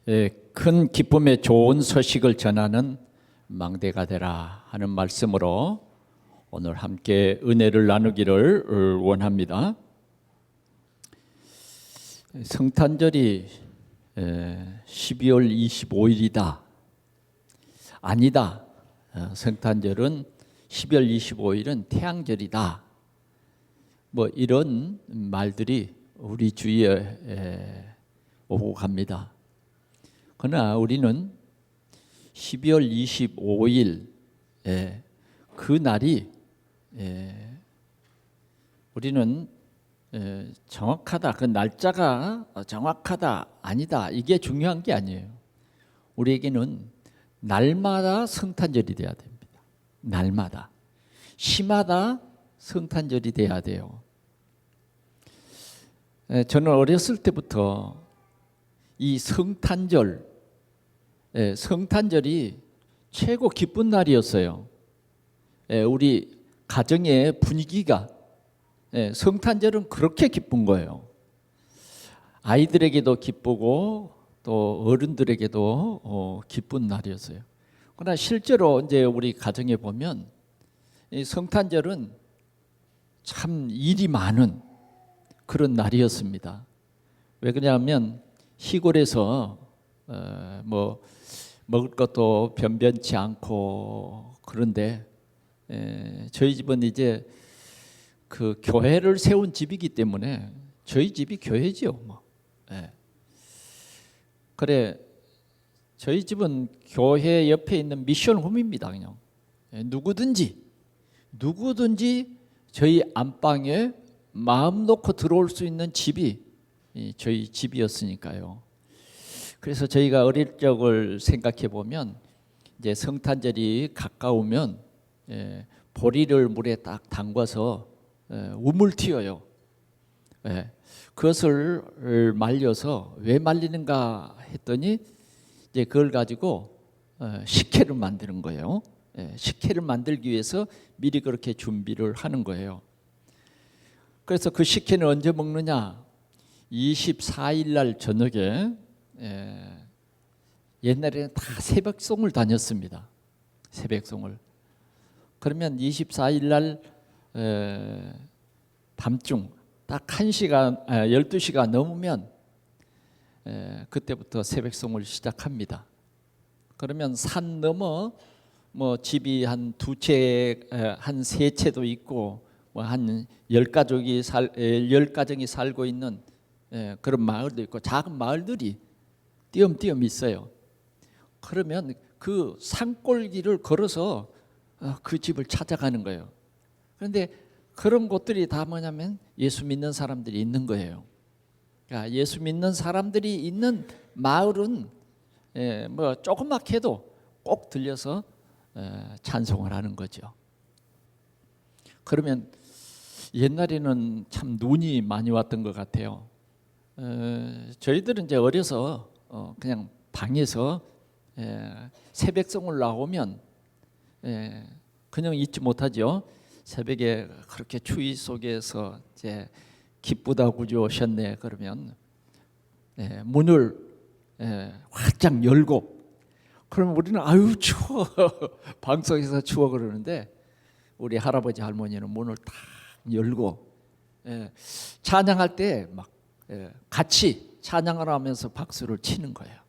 큰 기쁨의 좋은 소식을 전하는 망대가 되라 하는 말씀으로 오늘 함께 은혜를 나누기를 원합니다. 성탄절이 12월 25일이다. 아니다. 성탄절은 12월 25일은 태양절이다. 뭐 이런 말들이 우리 주위에 오고 갑니다. 그러나 우리는 12월 25일 그 날이 우리는 정확하다, 그 날짜가 정확하다, 아니다, 이게 중요한 게 아니에요. 우리에게는 날마다 성탄절이 돼야 됩니다. 날마다, 시마다 성탄절이 돼야 돼요. 저는 어렸을 때부터 이 성탄절이 최고 기쁜 날이었어요. 우리 가정의 분위기가 성탄절은 그렇게 기쁜 거예요. 아이들에게도 기쁘고 또 어른들에게도 기쁜 날이었어요. 그러나 실제로 이제 우리 가정에 보면 이 성탄절은 참 일이 많은 그런 날이었습니다. 왜 그러냐면 시골에서 뭐 먹을 것도 변변치 않고 그런데 저희 집은 이제 그 교회를 세운 집이기 때문에 저희 집이 교회지요. 뭐. 그래 저희 집은 교회 옆에 있는 미션홈입니다. 그냥 누구든지 저희 안방에 마음 놓고 들어올 수 있는 집이 저희 집이었으니까요. 그래서 저희가 어릴 적을 생각해 보면 이제 성탄절이 가까우면 보리를 물에 딱 담가서 우물 튀어요. 그것을 말려서 왜 말리는가 했더니 이제 그걸 가지고 식혜를 만드는 거예요. 식혜를 만들기 위해서 미리 그렇게 준비를 하는 거예요. 그래서 그 식혜는 언제 먹느냐? 24일 날 저녁에 옛날에는 다 새벽송을 다녔습니다. 새벽송을. 그러면 24일 날 밤중 딱 1시간, 12시가 넘으면 그때부터 새벽송을 시작합니다. 그러면 산 넘어 뭐 집이 한 두 채, 한 세 채도 있고 뭐 한 10가정이 살고 있는 그런 마을도 있고 작은 마을들이 띄엄띄엄 있어요. 그러면 그 산골길을 걸어서 그 집을 찾아가는 거예요. 그런데 그런 곳들이 다 뭐냐면 예수 믿는 사람들이 있는 거예요. 그러니까 예수 믿는 사람들이 있는 마을은 뭐 조그맣게 해도 꼭 들려서 찬송을 하는 거죠. 그러면 옛날에는 참 눈이 많이 왔던 것 같아요. 저희들은 이제 어려서 그냥 방에서 새벽송을 나오면 그냥 잊지 못하죠. 새벽에 그렇게 추위 속에서 이제 기쁘다 구주 오셨네 그러면 문을 활짝 열고 그러면 우리는 아유 추워 방송에서 추워 그러는데 우리 할아버지 할머니는 문을 딱 열고 찬양할 때 막 같이 찬양을 하면서 박수를 치는 거예요.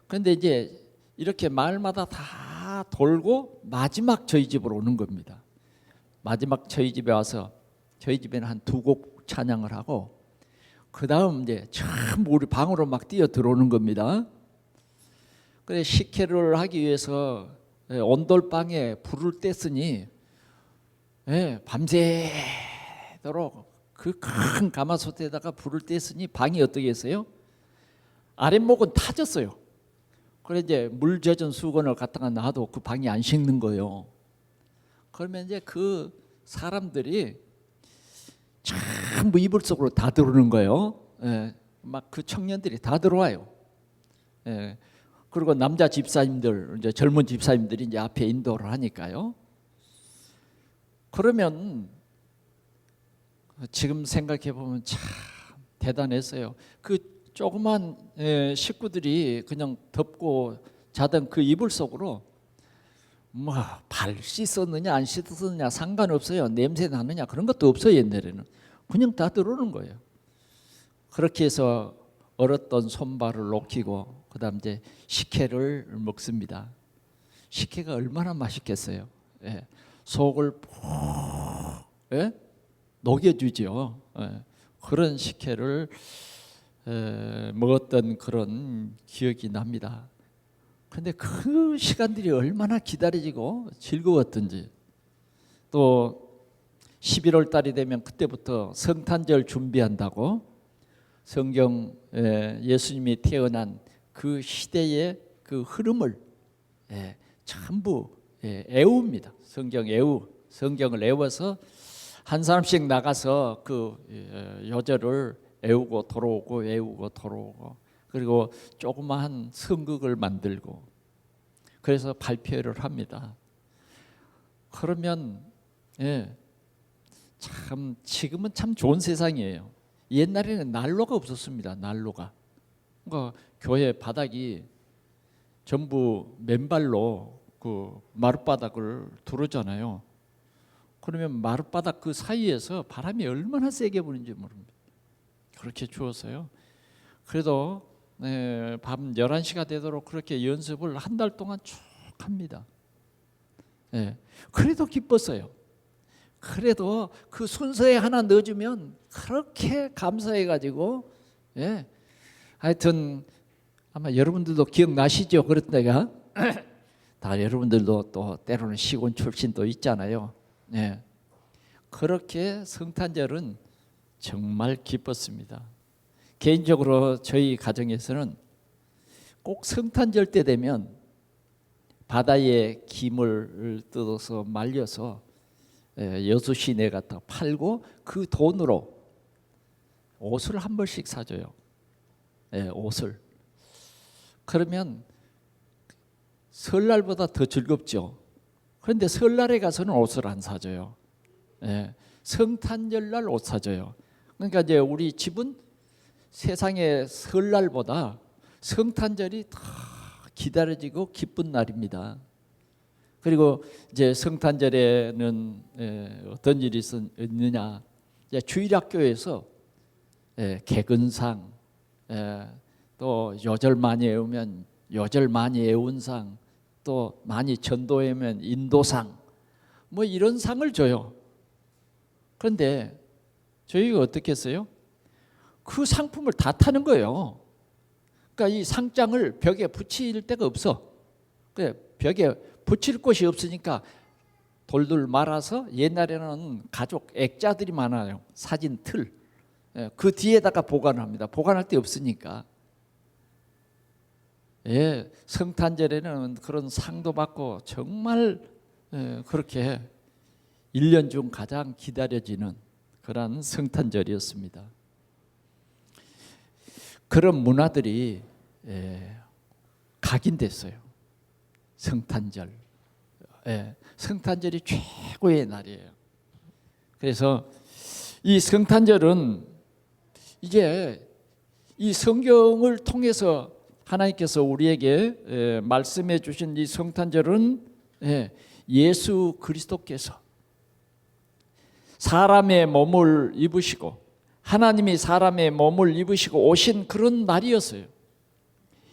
그런데 이제 이렇게 마을마다 다 돌고 마지막 저희 집으로 오는 겁니다. 마지막 저희 집에 와서 저희 집에는 한 2곡 찬양을 하고 그 다음 이제 전부 우리 방으로 막 뛰어 들어오는 겁니다. 그래 식혜를 하기 위해서 온돌방에 불을 뗐으니 밤새도록 그 큰 가마솥에다가 불을 뗐으니 방이 어떻게 했어요? 아랫목은 타졌어요. 그래 이제 물 젖은 수건을 갖다가 놔도 그 방이 안 식는 거예요. 그러면 이제 그 사람들이 전부 이불 속으로 다 들어오는 거예요. 막 그 청년들이 다 들어와요. 그리고 남자 집사님들, 이제 젊은 집사님들이 이제 앞에 인도를 하니까요. 그러면 지금 생각해 보면 참 대단했어요. 그 조그만 식구들이 그냥 덮고 자던 그 이불 속으로 뭐 발 씻었느냐 안 씻었느냐 상관없어요. 냄새 나느냐 그런 것도 없어요. 옛날에는 그냥 다 들어오는 거예요. 그렇게 해서 얼었던 손발을 녹이고 그다음 이제 식혜를 먹습니다. 식혜가 얼마나 맛있겠어요. 예. 속을 푹 녹여주죠. 예. 그런 식혜를 먹었던 그런 기억이 납니다. 그런데 그 시간들이 얼마나 기다려지고 즐거웠던지. 또 11월 달이 되면 그때부터 성탄절 준비한다고 성경 예수님이 태어난 그 시대의 그 흐름을 전부 애웁니다. 성경을 애워서 한 사람씩 나가서 그 여절을 애우고 돌아오고 애우고 돌아오고 그리고 조그마한 성극을 만들고 그래서 발표를 합니다. 그러면 참 지금은 참 좋은 세상이에요. 옛날에는 난로가 없었습니다. 난로가. 그러니까 교회 바닥이 전부 맨발로 그 마룻바닥을 두르잖아요. 그러면 마룻바닥 그 사이에서 바람이 얼마나 세게 부는지 모릅니다. 그렇게 추웠어요. 그래도 밤 11시가 되도록 그렇게 연습을 한 달 동안 쭉 합니다. 그래도 기뻤어요. 그래도 그 순서에 하나 넣어주면 그렇게 감사해가지고 하여튼 아마 여러분들도 기억나시죠? 그랬던 때가 다 여러분들도 또 때로는 시골 출신도 있잖아요. 그렇게 성탄절은 정말 기뻤습니다. 개인적으로 저희 가정에서는 꼭 성탄절 때 되면 바다에 김을 뜯어서 말려서 여수 시내 갖다 팔고 그 돈으로 옷을 한 벌씩 사줘요. 옷을. 그러면 설날보다 더 즐겁죠. 그런데 설날에 가서는 옷을 안 사줘요. 성탄절날 옷 사줘요. 그러니까 이제 우리 집은 세상의 설날보다 성탄절이 더 기다려지고 기쁜 날입니다. 그리고 이제 성탄절에는 어떤 일이 있느냐? 이제 주일학교에서 개근상, 또 요절 많이 외우면 요절 많이 외운 상, 또 많이 전도하면 인도상, 뭐 이런 상을 줘요. 그런데 저희가 어떻게 했어요? 그 상품을 다 타는 거예요. 그러니까 이 상장을 벽에 붙일 데가 없어. 벽에 붙일 곳이 없으니까 돌들 말아서 옛날에는 가족 액자들이 많아요. 사진 틀. 그 뒤에다가 보관합니다. 보관할 데 없으니까. 성탄절에는 그런 상도 받고 정말 그렇게 1년 중 가장 기다려지는 그런 성탄절이었습니다. 그런 문화들이 각인됐어요. 성탄절. 성탄절이 최고의 날이에요. 그래서 이 성탄절은 이제 이 성경을 통해서 하나님께서 우리에게 말씀해 주신 이 성탄절은 예수 그리스도께서 사람의 몸을 입으시고 하나님이 사람의 몸을 입으시고 오신 그런 날이었어요.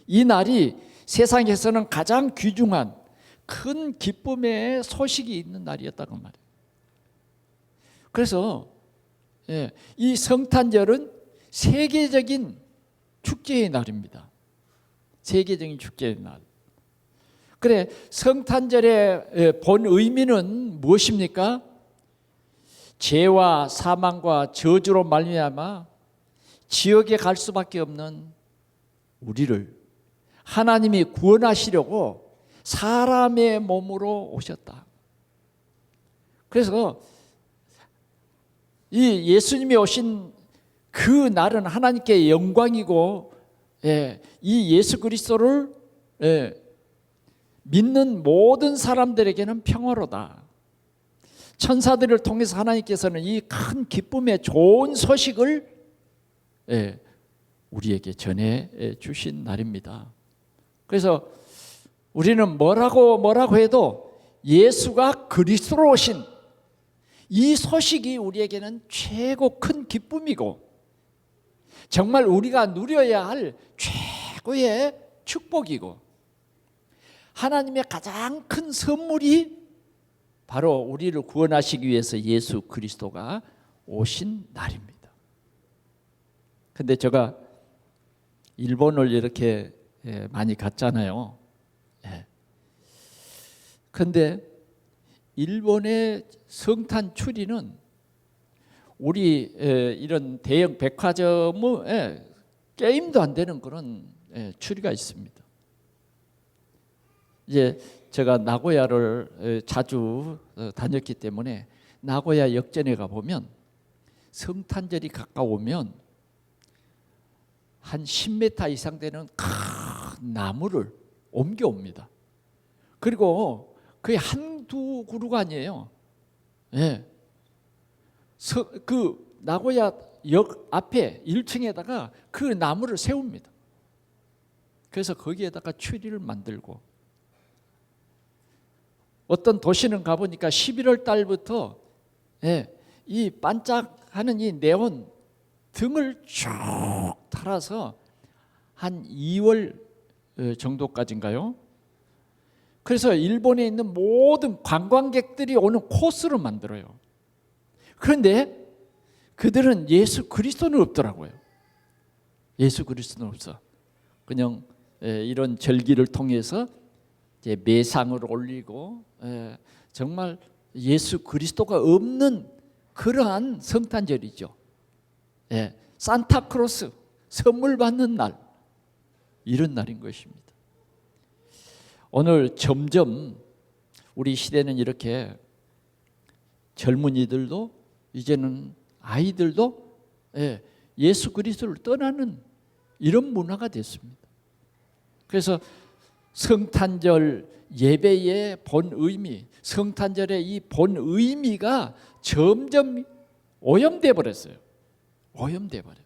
이 날이 세상에서는 가장 귀중한 큰 기쁨의 소식이 있는 날이었다고 말해요. 그래서 이 성탄절은 세계적인 축제의 날입니다. 세계적인 축제의 날. 그래, 성탄절의 본 의미는 무엇입니까? 죄와 사망과 저주로 말미암아 지옥에 갈 수밖에 없는 우리를 하나님이 구원하시려고 사람의 몸으로 오셨다. 그래서 이 예수님이 오신 그 날은 하나님께 영광이고, 이 예수 그리스도를 믿는 모든 사람들에게는 평화로다. 천사들을 통해서 하나님께서는 이 큰 기쁨의 좋은 소식을 우리에게 전해 주신 날입니다. 그래서 우리는 뭐라고 해도 예수가 그리스도로 오신 이 소식이 우리에게는 최고 큰 기쁨이고 정말 우리가 누려야 할 최고의 축복이고 하나님의 가장 큰 선물이 바로 우리를 구원하시기 위해서 예수 그리스도가 오신 날입니다. 근데 제가 일본을 이렇게 많이 갔잖아요. 근데 일본의 성탄 추리는 우리 이런 대형 백화점에 게임도 안 되는 그런 추리가 있습니다. 이제 제가 나고야를 자주 다녔기 때문에 나고야 역전에 가보면 성탄절이 가까우면 한 10m 이상 되는 큰 나무를 옮겨옵니다. 그리고 거의 한두 그루가 아니에요. 그 나고야 역 앞에 1층에다가 그 나무를 세웁니다. 그래서 거기에다가 추리를 만들고 어떤 도시는 가보니까 11월 달부터 이 반짝하는 이 네온 등을 쭉 달아서 한 2월 정도까지인가요? 그래서 일본에 있는 모든 관광객들이 오는 코스로 만들어요. 그런데 그들은 예수 그리스도는 없더라고요. 예수 그리스도는 없어. 그냥 이런 절기를 통해서 이제 매상을 올리고 정말 예수 그리스도가 없는 그러한 성탄절이죠. 산타크로스 선물 받는 날 이런 날인 것입니다. 오늘 점점 우리 시대는 이렇게 젊은이들도 이제는 아이들도 예수 그리스도를 떠나는 이런 문화가 됐습니다. 그래서 성탄절 예배의 본 의미, 성탄절의 이 본 의미가 점점 오염돼 버렸어요. 오염돼 버려요.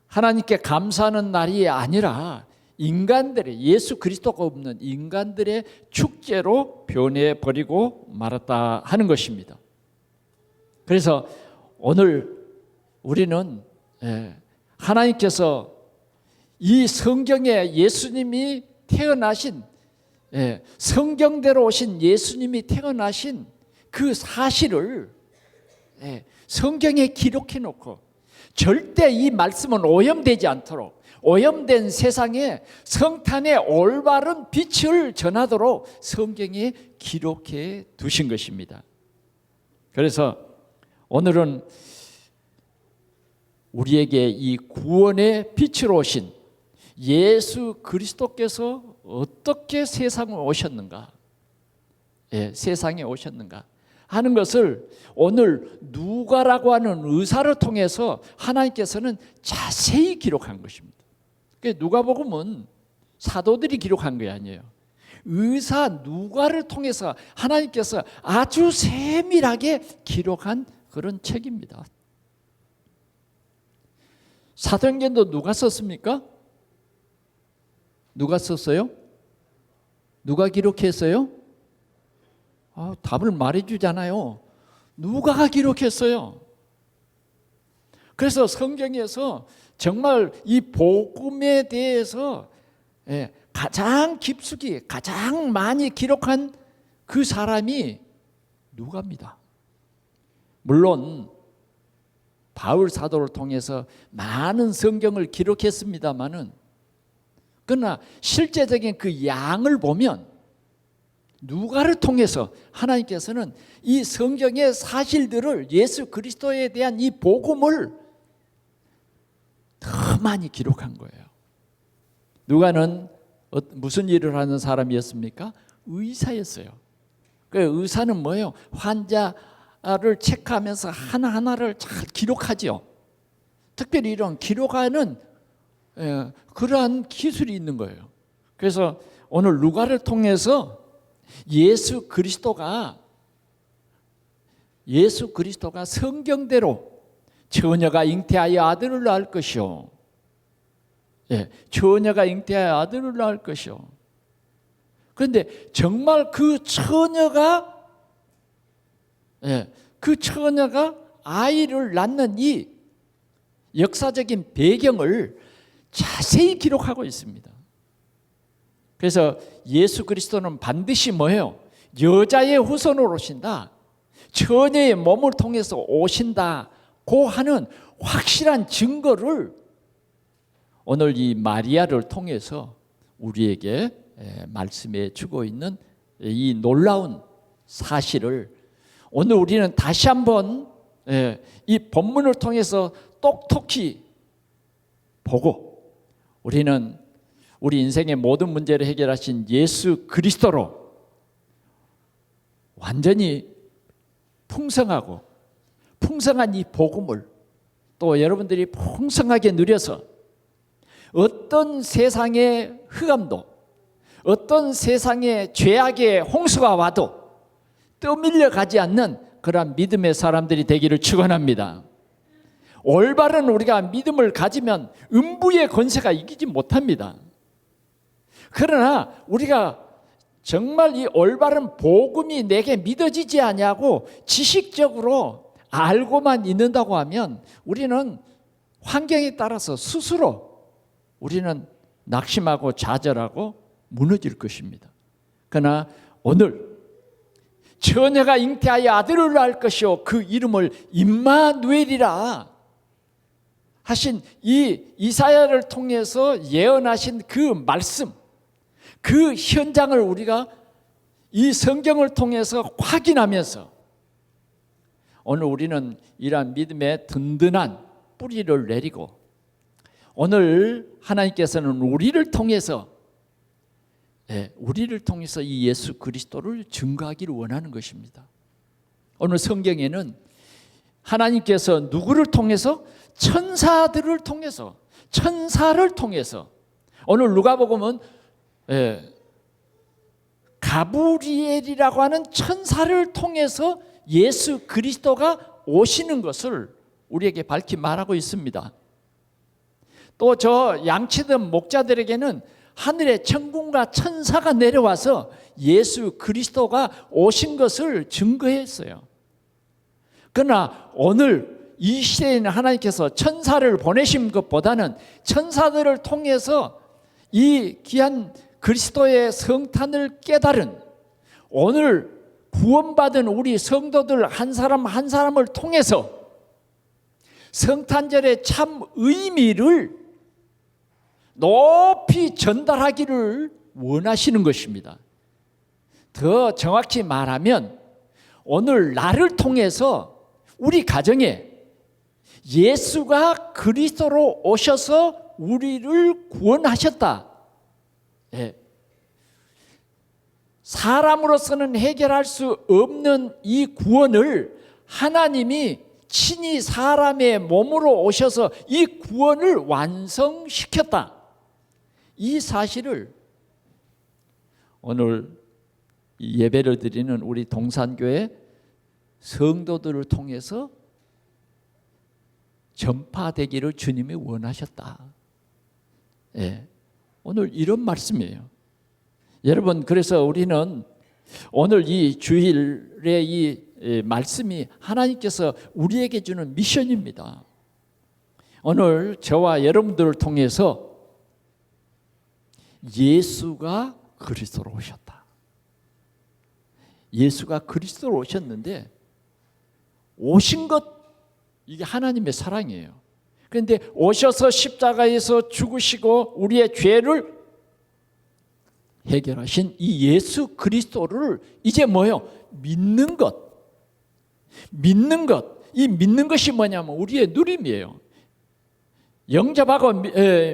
하나님께 감사하는 날이 아니라 인간들의 예수 그리스도가 없는 인간들의 축제로 변해 버리고 말았다 하는 것입니다. 그래서 오늘 우리는 하나님께서 이 성경에 예수님이 태어나신 성경대로 오신 예수님이 태어나신 그 사실을 성경에 기록해 놓고 절대 이 말씀은 오염되지 않도록 오염된 세상에 성탄의 올바른 빛을 전하도록 성경에 기록해 두신 것입니다. 그래서 오늘은 우리에게 이 구원의 빛으로 오신 예수 그리스도께서 어떻게 세상에 오셨는가, 세상에 오셨는가 하는 것을 오늘 누가라고 하는 의사를 통해서 하나님께서는 자세히 기록한 것입니다. 누가복음은 사도들이 기록한 게 아니에요. 의사 누가를 통해서 하나님께서 아주 세밀하게 기록한 그런 책입니다. 사도행전도 누가 썼습니까? 누가 썼어요? 누가 기록했어요? 답을 말해주잖아요. 누가가 기록했어요. 그래서 성경에서 정말 이 복음에 대해서 가장 깊숙이 가장 많이 기록한 그 사람이 누가입니다. 물론 바울 사도를 통해서 많은 성경을 기록했습니다마는 그러나 실제적인 그 양을 보면 누가를 통해서 하나님께서는 이 성경의 사실들을 예수 그리스도에 대한 이 복음을 더 많이 기록한 거예요. 누가는 무슨 일을 하는 사람이었습니까? 의사였어요. 그 의사는 뭐예요? 환자를 체크하면서 하나하나를 잘 기록하죠. 특별히 이런 기록하는 그러한 기술이 있는 거예요. 그래서 오늘 누가를 통해서 예수 그리스도가 성경대로 처녀가 잉태하여 아들을 낳을 것이요. 처녀가 잉태하여 아들을 낳을 것이요. 그런데 정말 그 처녀가 아이를 낳는 이 역사적인 배경을 자세히 기록하고 있습니다. 그래서 예수 그리스도는 반드시 뭐예요? 여자의 후손으로 오신다. 처녀의 몸을 통해서 오신다고 하는 확실한 증거를 오늘 이 마리아를 통해서 우리에게 말씀해 주고 있는 이 놀라운 사실을 오늘 우리는 다시 한번 이 본문을 통해서 똑똑히 보고 우리는 우리 인생의 모든 문제를 해결하신 예수 그리스도로 완전히 풍성하고 풍성한 이 복음을 또 여러분들이 풍성하게 누려서 어떤 세상의 흑암도 어떤 세상의 죄악의 홍수가 와도 떠밀려 가지 않는 그러한 믿음의 사람들이 되기를 축원합니다. 올바른 우리가 믿음을 가지면 음부의 권세가 이기지 못합니다. 그러나 우리가 정말 이 올바른 복음이 내게 믿어지지 않냐고 지식적으로 알고만 있는다고 하면 우리는 환경에 따라서 스스로 우리는 낙심하고 좌절하고 무너질 것입니다. 그러나 오늘 처녀가 잉태하여 아들을 낳을 것이요 그 이름을 임마누엘이라 하신 이 이사야를 통해서 예언하신 그 말씀, 그 현장을 우리가 이 성경을 통해서 확인하면서 오늘 우리는 이러한 믿음의 든든한 뿌리를 내리고 오늘 하나님께서는 우리를 통해서 이 예수 그리스도를 증거하기를 원하는 것입니다. 오늘 성경에는 하나님께서 누구를 통해서? 천사들을 통해서, 천사를 통해서 오늘 누가복음은 가브리엘이라고 하는 천사를 통해서 예수 그리스도가 오시는 것을 우리에게 밝히 말하고 있습니다. 또 저 양치던 목자들에게는 하늘의 천군과 천사가 내려와서 예수 그리스도가 오신 것을 증거했어요. 그러나 오늘 이 시대에는 하나님께서 천사를 보내신 것보다는 천사들을 통해서 이 귀한 그리스도의 성탄을 깨달은 오늘 구원받은 우리 성도들 한 사람 한 사람을 통해서 성탄절의 참 의미를 높이 전달하기를 원하시는 것입니다. 더 정확히 말하면 오늘 나를 통해서 우리 가정에 예수가 그리스도로 오셔서 우리를 구원하셨다. 사람으로서는 해결할 수 없는 이 구원을 하나님이 친히 사람의 몸으로 오셔서 이 구원을 완성시켰다. 이 사실을 오늘 예배를 드리는 우리 동산교회 성도들을 통해서 전파되기를 주님이 원하셨다. 오늘 이런 말씀이에요. 여러분, 그래서 우리는 오늘 이 주일의 이 말씀이 하나님께서 우리에게 주는 미션입니다. 오늘 저와 여러분들을 통해서 예수가 그리스도로 오셨다. 예수가 그리스도로 오셨는데 오신 것 이게 하나님의 사랑이에요. 그런데 오셔서 십자가에서 죽으시고 우리의 죄를 해결하신 이 예수 그리스도를 이제 뭐예요? 믿는 것. 믿는 것. 이 믿는 것이 뭐냐면 우리의 누림이에요. 영접하고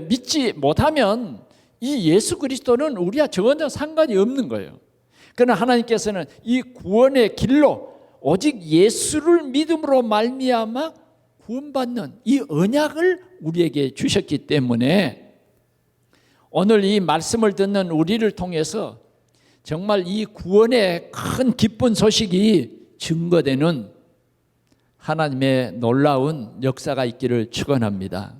믿지 못하면 이 예수 그리스도는 우리와 전혀 상관이 없는 거예요. 그러나 하나님께서는 이 구원의 길로 오직 예수를 믿음으로 말미암아 구원받는 이 언약을 우리에게 주셨기 때문에 오늘 이 말씀을 듣는 우리를 통해서 정말 이 구원의 큰 기쁜 소식이 증거되는 하나님의 놀라운 역사가 있기를 축원합니다.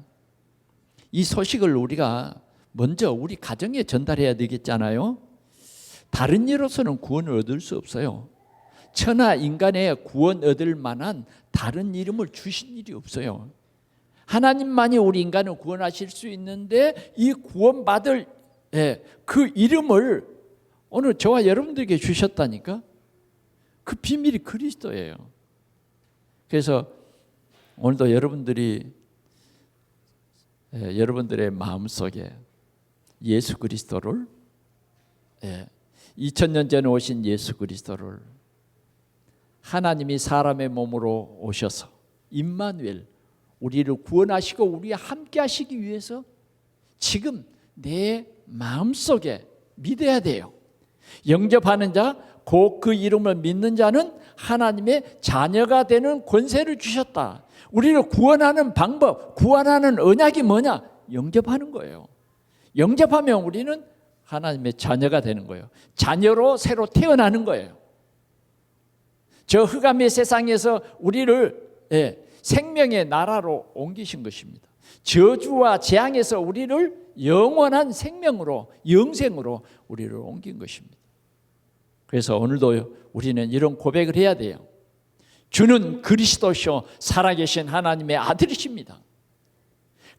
이 소식을 우리가 먼저 우리 가정에 전달해야 되겠잖아요. 다른 일로서는 구원을 얻을 수 없어요. 천하 인간의 구원 얻을 만한 다른 이름을 주신 일이 없어요. 하나님만이 우리 인간을 구원하실 수 있는데 이 구원받을 그 이름을 오늘 저와 여러분들에게 주셨다니까. 그 비밀이 그리스도예요. 그래서 오늘도 여러분들이 여러분들의 마음속에 예수 그리스도를 2000년 전에 오신 예수 그리스도를 하나님이 사람의 몸으로 오셔서 임마누엘 우리를 구원하시고 우리와 함께 하시기 위해서 지금 내 마음속에 믿어야 돼요. 영접하는 자 곧 그 이름을 믿는 자는 하나님의 자녀가 되는 권세를 주셨다. 우리를 구원하는 방법, 구원하는 언약이 뭐냐? 영접하는 거예요. 영접하면 우리는 하나님의 자녀가 되는 거예요. 자녀로 새로 태어나는 거예요. 저 흑암의 세상에서 우리를 생명의 나라로 옮기신 것입니다. 저주와 재앙에서 우리를 영원한 생명으로, 영생으로 우리를 옮긴 것입니다. 그래서 오늘도 우리는 이런 고백을 해야 돼요. 주는 그리스도시요 살아계신 하나님의 아들이십니다.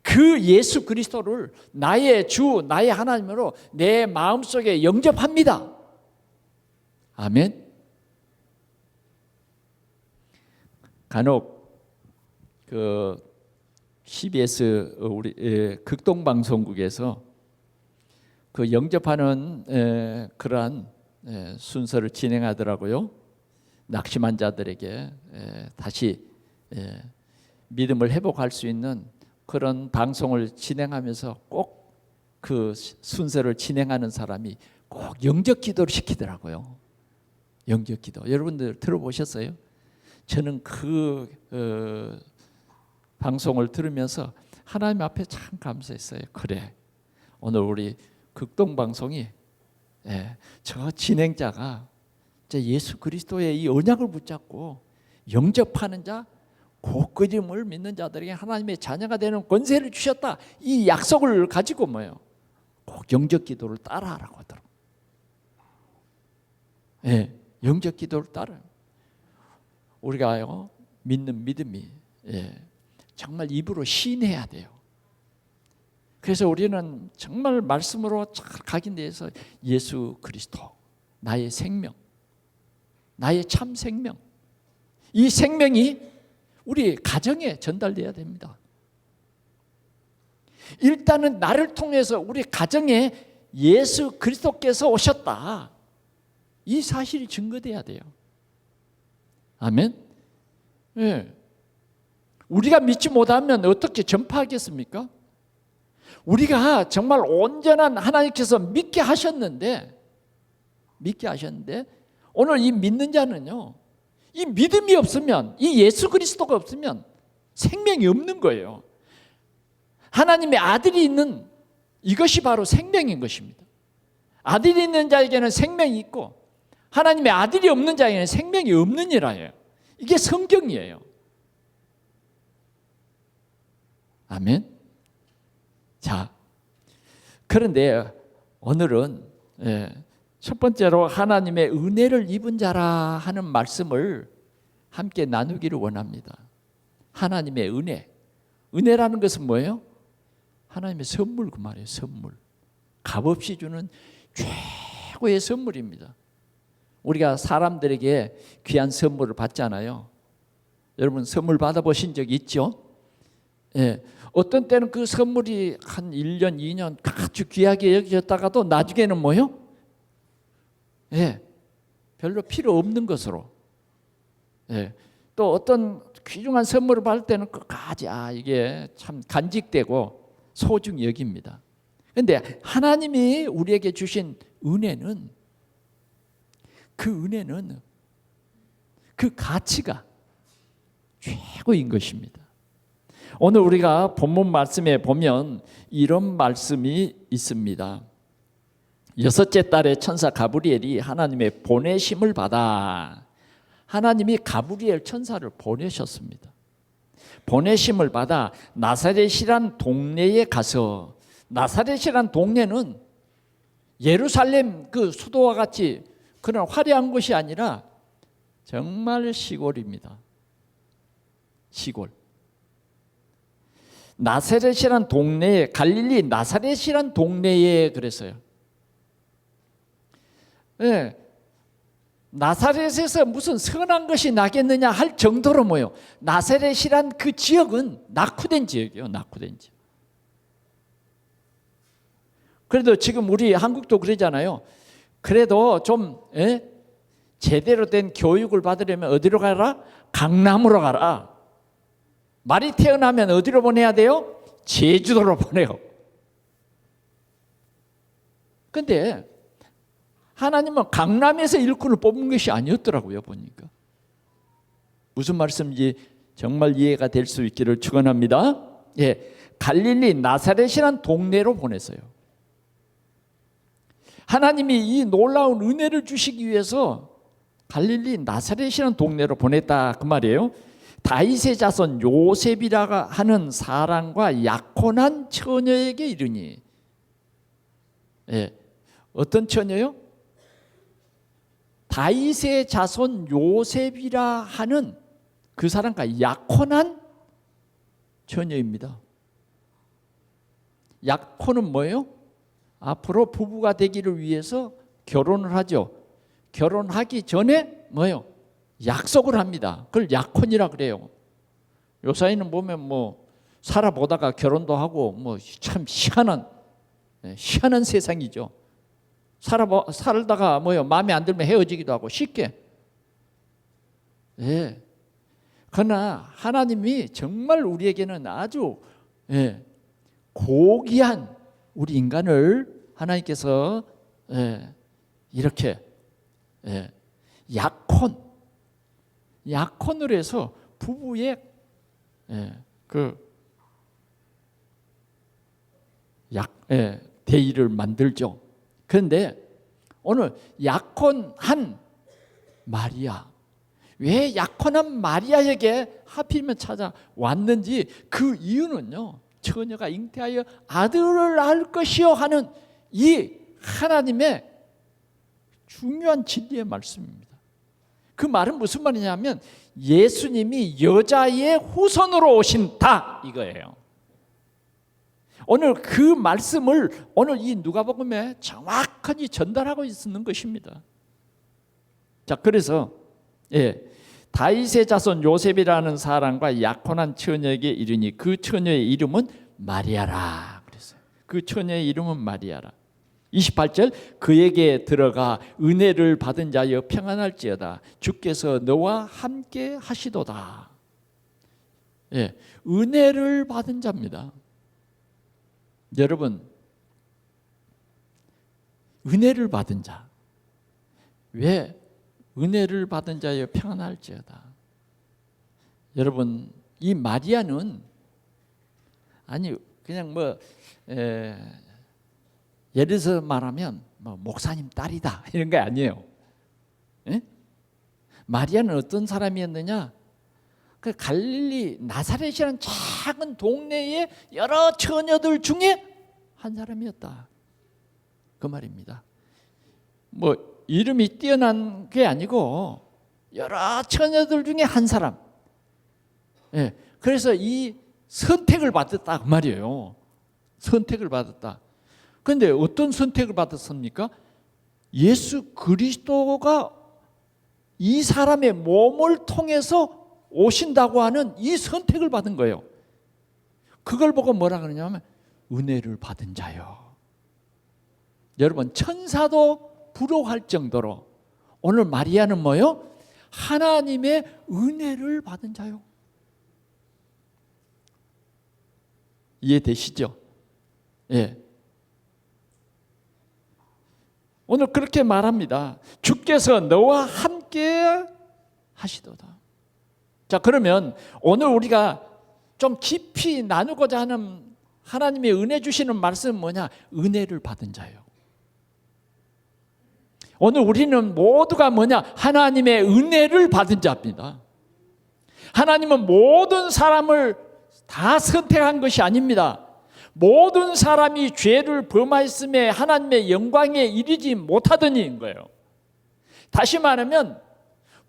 그 예수 그리스도를 나의 주, 나의 하나님으로 내 마음속에 영접합니다. 아멘. 간혹 그 CBS 우리 극동방송국에서 그 영접하는 그러한 순서를 진행하더라고요. 낙심한 자들에게 다시 믿음을 회복할 수 있는 그런 방송을 진행하면서 꼭 그 순서를 진행하는 사람이 꼭 영접 기도를 시키더라고요. 영접 기도. 여러분들 들어보셨어요? 저는 그 방송을 들으면서 하나님 앞에 참 감사했어요. 그래, 오늘 우리 극동방송이 저 진행자가 예수 그리스도의 이 언약을 붙잡고 영접하는 자, 곧 그 이름을 믿는 자들에게 하나님의 자녀가 되는 권세를 주셨다. 이 약속을 가지고 뭐예요? 꼭 영접 기도를 따라하라고 하더라고요. 영접 기도를 따라요. 우리가 믿는 믿음이 정말 입으로 시인해야 돼요. 그래서 우리는 정말 말씀으로 잘 각인돼서 예수 그리스도 나의 생명, 나의 참 생명, 이 생명이 우리 가정에 전달돼야 됩니다. 일단은 나를 통해서 우리 가정에 예수 그리스도께서 오셨다, 이 사실이 증거돼야 돼요. 아멘. 우리가 믿지 못하면 어떻게 전파하겠습니까? 우리가 정말 온전한 하나님께서 믿게 하셨는데 오늘 이 믿는 자는요, 이 믿음이 없으면, 이 예수 그리스도가 없으면 생명이 없는 거예요. 하나님의 아들이 있는 이것이 바로 생명인 것입니다. 아들이 있는 자에게는 생명이 있고 하나님의 아들이 없는 자에게는 생명이 없느니라예요. 이게 성경이에요. 아멘. 자, 그런데 오늘은 첫 번째로 하나님의 은혜를 입은 자라 하는 말씀을 함께 나누기를 원합니다. 하나님의 은혜라는 것은 뭐예요? 하나님의 선물, 그 말이에요. 선물. 값없이 주는 최고의 선물입니다. 우리가 사람들에게 귀한 선물을 받잖아요. 여러분 선물 받아보신 적 있죠? 어떤 때는 그 선물이 한 1년, 2년 아주 귀하게 여겨졌다가도 나중에는 뭐요? 별로 필요 없는 것으로. 또 어떤 귀중한 선물을 받을 때는 끝까지 이게 참 간직되고 소중히 여깁니다. 그런데 하나님이 우리에게 주신 은혜는, 그 가치가 최고인 것입니다. 오늘 우리가 본문 말씀에 보면 이런 말씀이 있습니다. 6째 달에 천사 가브리엘이 하나님의 보내심을 받아 하나님이 가브리엘 천사를 보내셨습니다. 보내심을 받아 나사렛이란 동네에 가서, 나사렛이란 동네는 예루살렘 그 수도와 같이 그런 화려한 곳이 아니라 정말 시골입니다. 시골. 나사렛이란 동네에, 갈릴리 나사렛이란 동네에 그랬어요. 네. 나사렛에서 무슨 선한 것이 나겠느냐 할 정도로 뭐요? 나사렛이란 그 지역은 낙후된 지역이에요. 낙후된 지역. 그래도 지금 우리 한국도 그러잖아요. 그래도 좀 제대로 된 교육을 받으려면 어디로 가라? 강남으로 가라. 말이 태어나면 어디로 보내야 돼요? 제주도로 보내요. 근데 하나님은 강남에서 일꾼을 뽑은 것이 아니었더라고요. 보니까 무슨 말씀인지 정말 이해가 될 수 있기를 축원합니다. 예, 갈릴리 나사렛이란 동네로 보냈어요. 하나님이 이 놀라운 은혜를 주시기 위해서 갈릴리 나사렛이라는 동네로 보냈다 그 말이에요. 다윗의 자손 요셉이라 하는 사람과 약혼한 처녀에게 이르니, 예, 어떤 처녀요? 다윗의 자손 요셉이라 하는 그 사람과 약혼한 처녀입니다. 약혼은 뭐예요? 앞으로 부부가 되기를 위해서 결혼을 하죠. 결혼하기 전에 뭐예요? 약속을 합니다. 그걸 약혼이라 그래요. 요사이는 보면 뭐 살아보다가 결혼도 하고 뭐 참 희한한 세상이죠. 살다가 뭐요? 마음에 안 들면 헤어지기도 하고 쉽게. 예. 그러나 하나님이 정말 우리에게는 아주 고귀한 우리 인간을 하나님께서 이렇게 약혼을 해서 부부의 대의를 만들죠. 그런데 오늘 약혼한 마리아, 왜 약혼한 마리아에게 하필이면 찾아왔는지 그 이유는요, 처녀가 잉태하여 아들을 낳을 것이요 하는 이 하나님의 중요한 진리의 말씀입니다. 그 말은 무슨 말이냐면 예수님이 여자의 후손으로 오신다 이거예요. 오늘 그 말씀을 오늘 이 누가복음에 정확하게 전달하고 있는 것입니다. 자, 그래서 다윗의 자손 요셉이라는 사람과 약혼한 처녀에게 이르니 그 처녀의 이름은 마리아라 그랬어요. 그 처녀의 이름은 마리아라. 28절 그에게 들어가 은혜를 받은 자여 평안할지어다 주께서 너와 함께 하시도다. 은혜를 받은 자입니다. 여러분, 은혜를 받은 자. 왜 은혜를 받은 자여 평안할지어다. 여러분, 이 마리아는 아니 그냥 예를 들어서 말하면 목사님 딸이다 이런 게 아니에요. 마리아는 어떤 사람이었느냐? 그 갈릴리 나사렛이라는 작은 동네의 여러 처녀들 중에 한 사람이었다. 그 말입니다. 뭐 이름이 뛰어난 게 아니고 여러 처녀들 중에 한 사람. 그래서 이 선택을 받았다 그 말이에요. 선택을 받았다. 그런데 어떤 선택을 받았습니까? 예수 그리스도가 이 사람의 몸을 통해서 오신다고 하는 이 선택을 받은 거예요. 그걸 보고 뭐라 그러냐면 은혜를 받은 자요. 여러분, 천사도 부러워할 정도로 오늘 마리아는 뭐요? 하나님의 은혜를 받은 자요. 이해되시죠? 오늘 그렇게 말합니다. 주께서 너와 함께 하시도다. 자, 그러면 오늘 우리가 좀 깊이 나누고자 하는 하나님의 은혜 주시는 말씀은 뭐냐? 은혜를 받은 자예요. 오늘 우리는 모두가 뭐냐? 하나님의 은혜를 받은 자입니다. 하나님은 모든 사람을 다 선택한 것이 아닙니다. 모든 사람이 죄를 범하였음에 하나님의 영광에 이르지 못하더니인 거예요. 다시 말하면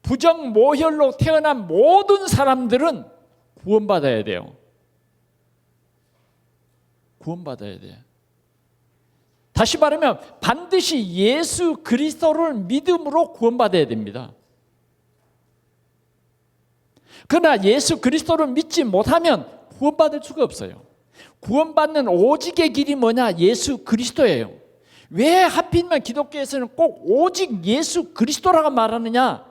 부정모혈로 태어난 모든 사람들은 구원받아야 돼요. 구원받아야 돼요. 다시 말하면 반드시 예수 그리스도를 믿음으로 구원받아야 됩니다. 그러나 예수 그리스도를 믿지 못하면 구원받을 수가 없어요. 구원받는 오직의 길이 뭐냐? 예수 그리스도예요. 왜 하필이면 기독교에서는 꼭 오직 예수 그리스도라고 말하느냐?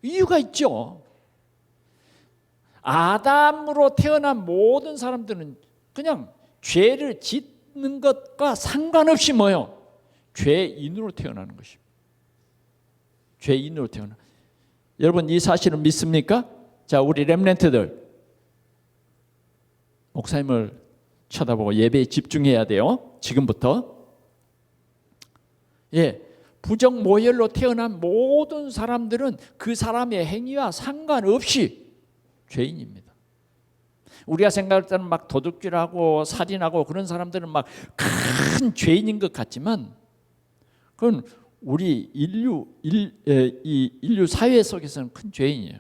이유가 있죠. 아담으로 태어난 모든 사람들은 그냥 죄를 짓는 것과 상관없이 뭐요? 죄인으로 태어나는 것입니다. 죄인으로 태어나. 여러분 이 사실을 믿습니까? 자, 우리 렘넌트들 목사님을 쳐다보고 예배에 집중해야 돼요. 지금부터. 예, 부정모혈로 태어난 모든 사람들은 그 사람의 행위와 상관없이 죄인입니다. 우리가 생각할 때는 막 도둑질하고 살인하고 그런 사람들은 막 큰 죄인인 것 같지만 그건 우리 인류 사회 속에서는 큰 죄인이에요.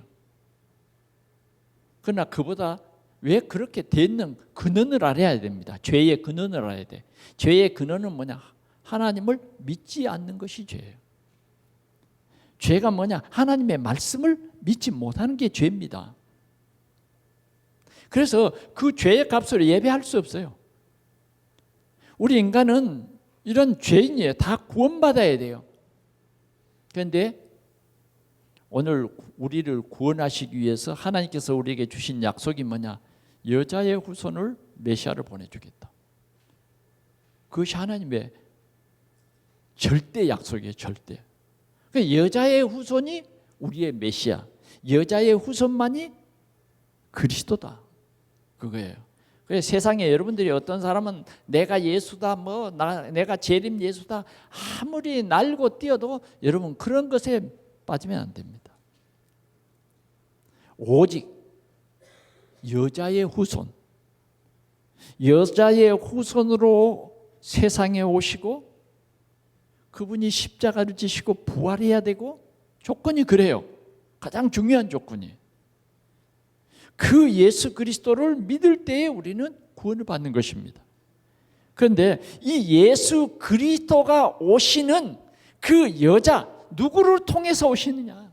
그러나 그보다 왜 그렇게 됐는 근원을 알아야 됩니다. 죄의 근원을 알아야 돼. 죄의 근원은 뭐냐? 하나님을 믿지 않는 것이 죄예요. 죄가 뭐냐? 하나님의 말씀을 믿지 못하는 게 죄입니다. 그래서 그 죄의 값으로 예배할 수 없어요. 우리 인간은 이런 죄인이에요. 다 구원받아야 돼요. 그런데 오늘 우리를 구원하시기 위해서 하나님께서 우리에게 주신 약속이 뭐냐? 여자의 후손을 메시아를 보내주겠다. 그것이 하나님의 절대 약속이에요. 절대. 그러니까 여자의 후손이 우리의 메시아, 여자의 후손만이 그리스도다. 그거예요. 그래서 세상에 여러분들이 어떤 사람은 내가 예수다, 내가 재림 예수다 아무리 날고 뛰어도 여러분 그런 것에 빠지면 안 됩니다. 오직 여자의 후손, 여자의 후손으로 세상에 오시고 그분이 십자가를 지시고 부활해야 되고 조건이 그래요. 가장 중요한 조건이. 그 예수 그리스도를 믿을 때에 우리는 구원을 받는 것입니다. 그런데 이 예수 그리스도가 오시는 그 여자 누구를 통해서 오시느냐?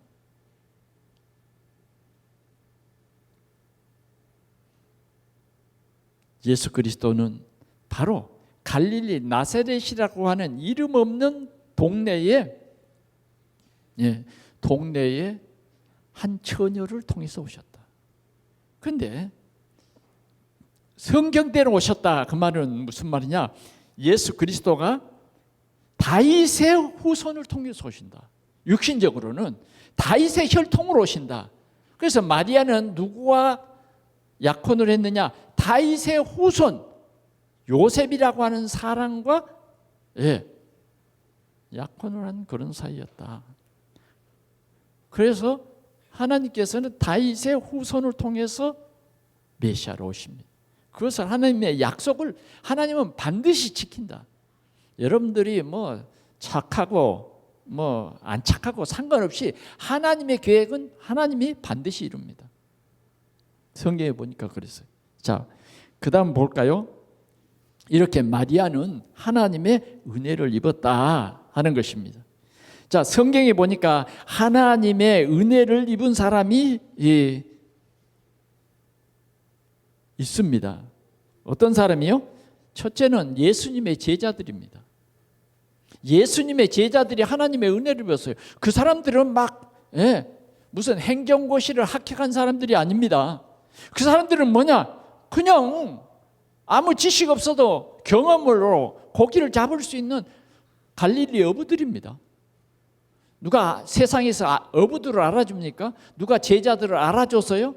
예수 그리스도는 바로 갈릴리 나사렛이라고 하는 이름 없는 동네에 한 처녀를 통해서 오셨다. 그런데 성경대로 오셨다. 그 말은 무슨 말이냐? 예수 그리스도가 다윗의 후손을 통해서 오신다. 육신적으로는 다윗의 혈통으로 오신다. 그래서 마리아는 누구와 약혼을 했느냐? 다윗의 후손 요셉이라고 하는 사람과 약혼을 한 그런 사이였다. 그래서 하나님께서는 다윗의 후손을 통해서 메시아로 오십니다. 그것을 하나님의 약속을 하나님은 반드시 지킨다. 여러분들이 착하고 안 착하고 상관없이 하나님의 계획은 하나님이 반드시 이룹니다. 성경에 보니까 그랬어요. 자, 그 다음 볼까요? 이렇게 마리아는 하나님의 은혜를 입었다 하는 것입니다. 자, 성경에 보니까 하나님의 은혜를 입은 사람이 있습니다. 어떤 사람이요? 첫째는 예수님의 제자들입니다. 예수님의 제자들이 하나님의 은혜를 입었어요. 그 사람들은 무슨 행정고시를 합격한 사람들이 아닙니다. 그 사람들은 뭐냐? 그냥 아무 지식 없어도 경험으로 고기를 잡을 수 있는 갈릴리 어부들입니다. 누가 세상에서 어부들을 알아줍니까? 누가 제자들을 알아줘서요?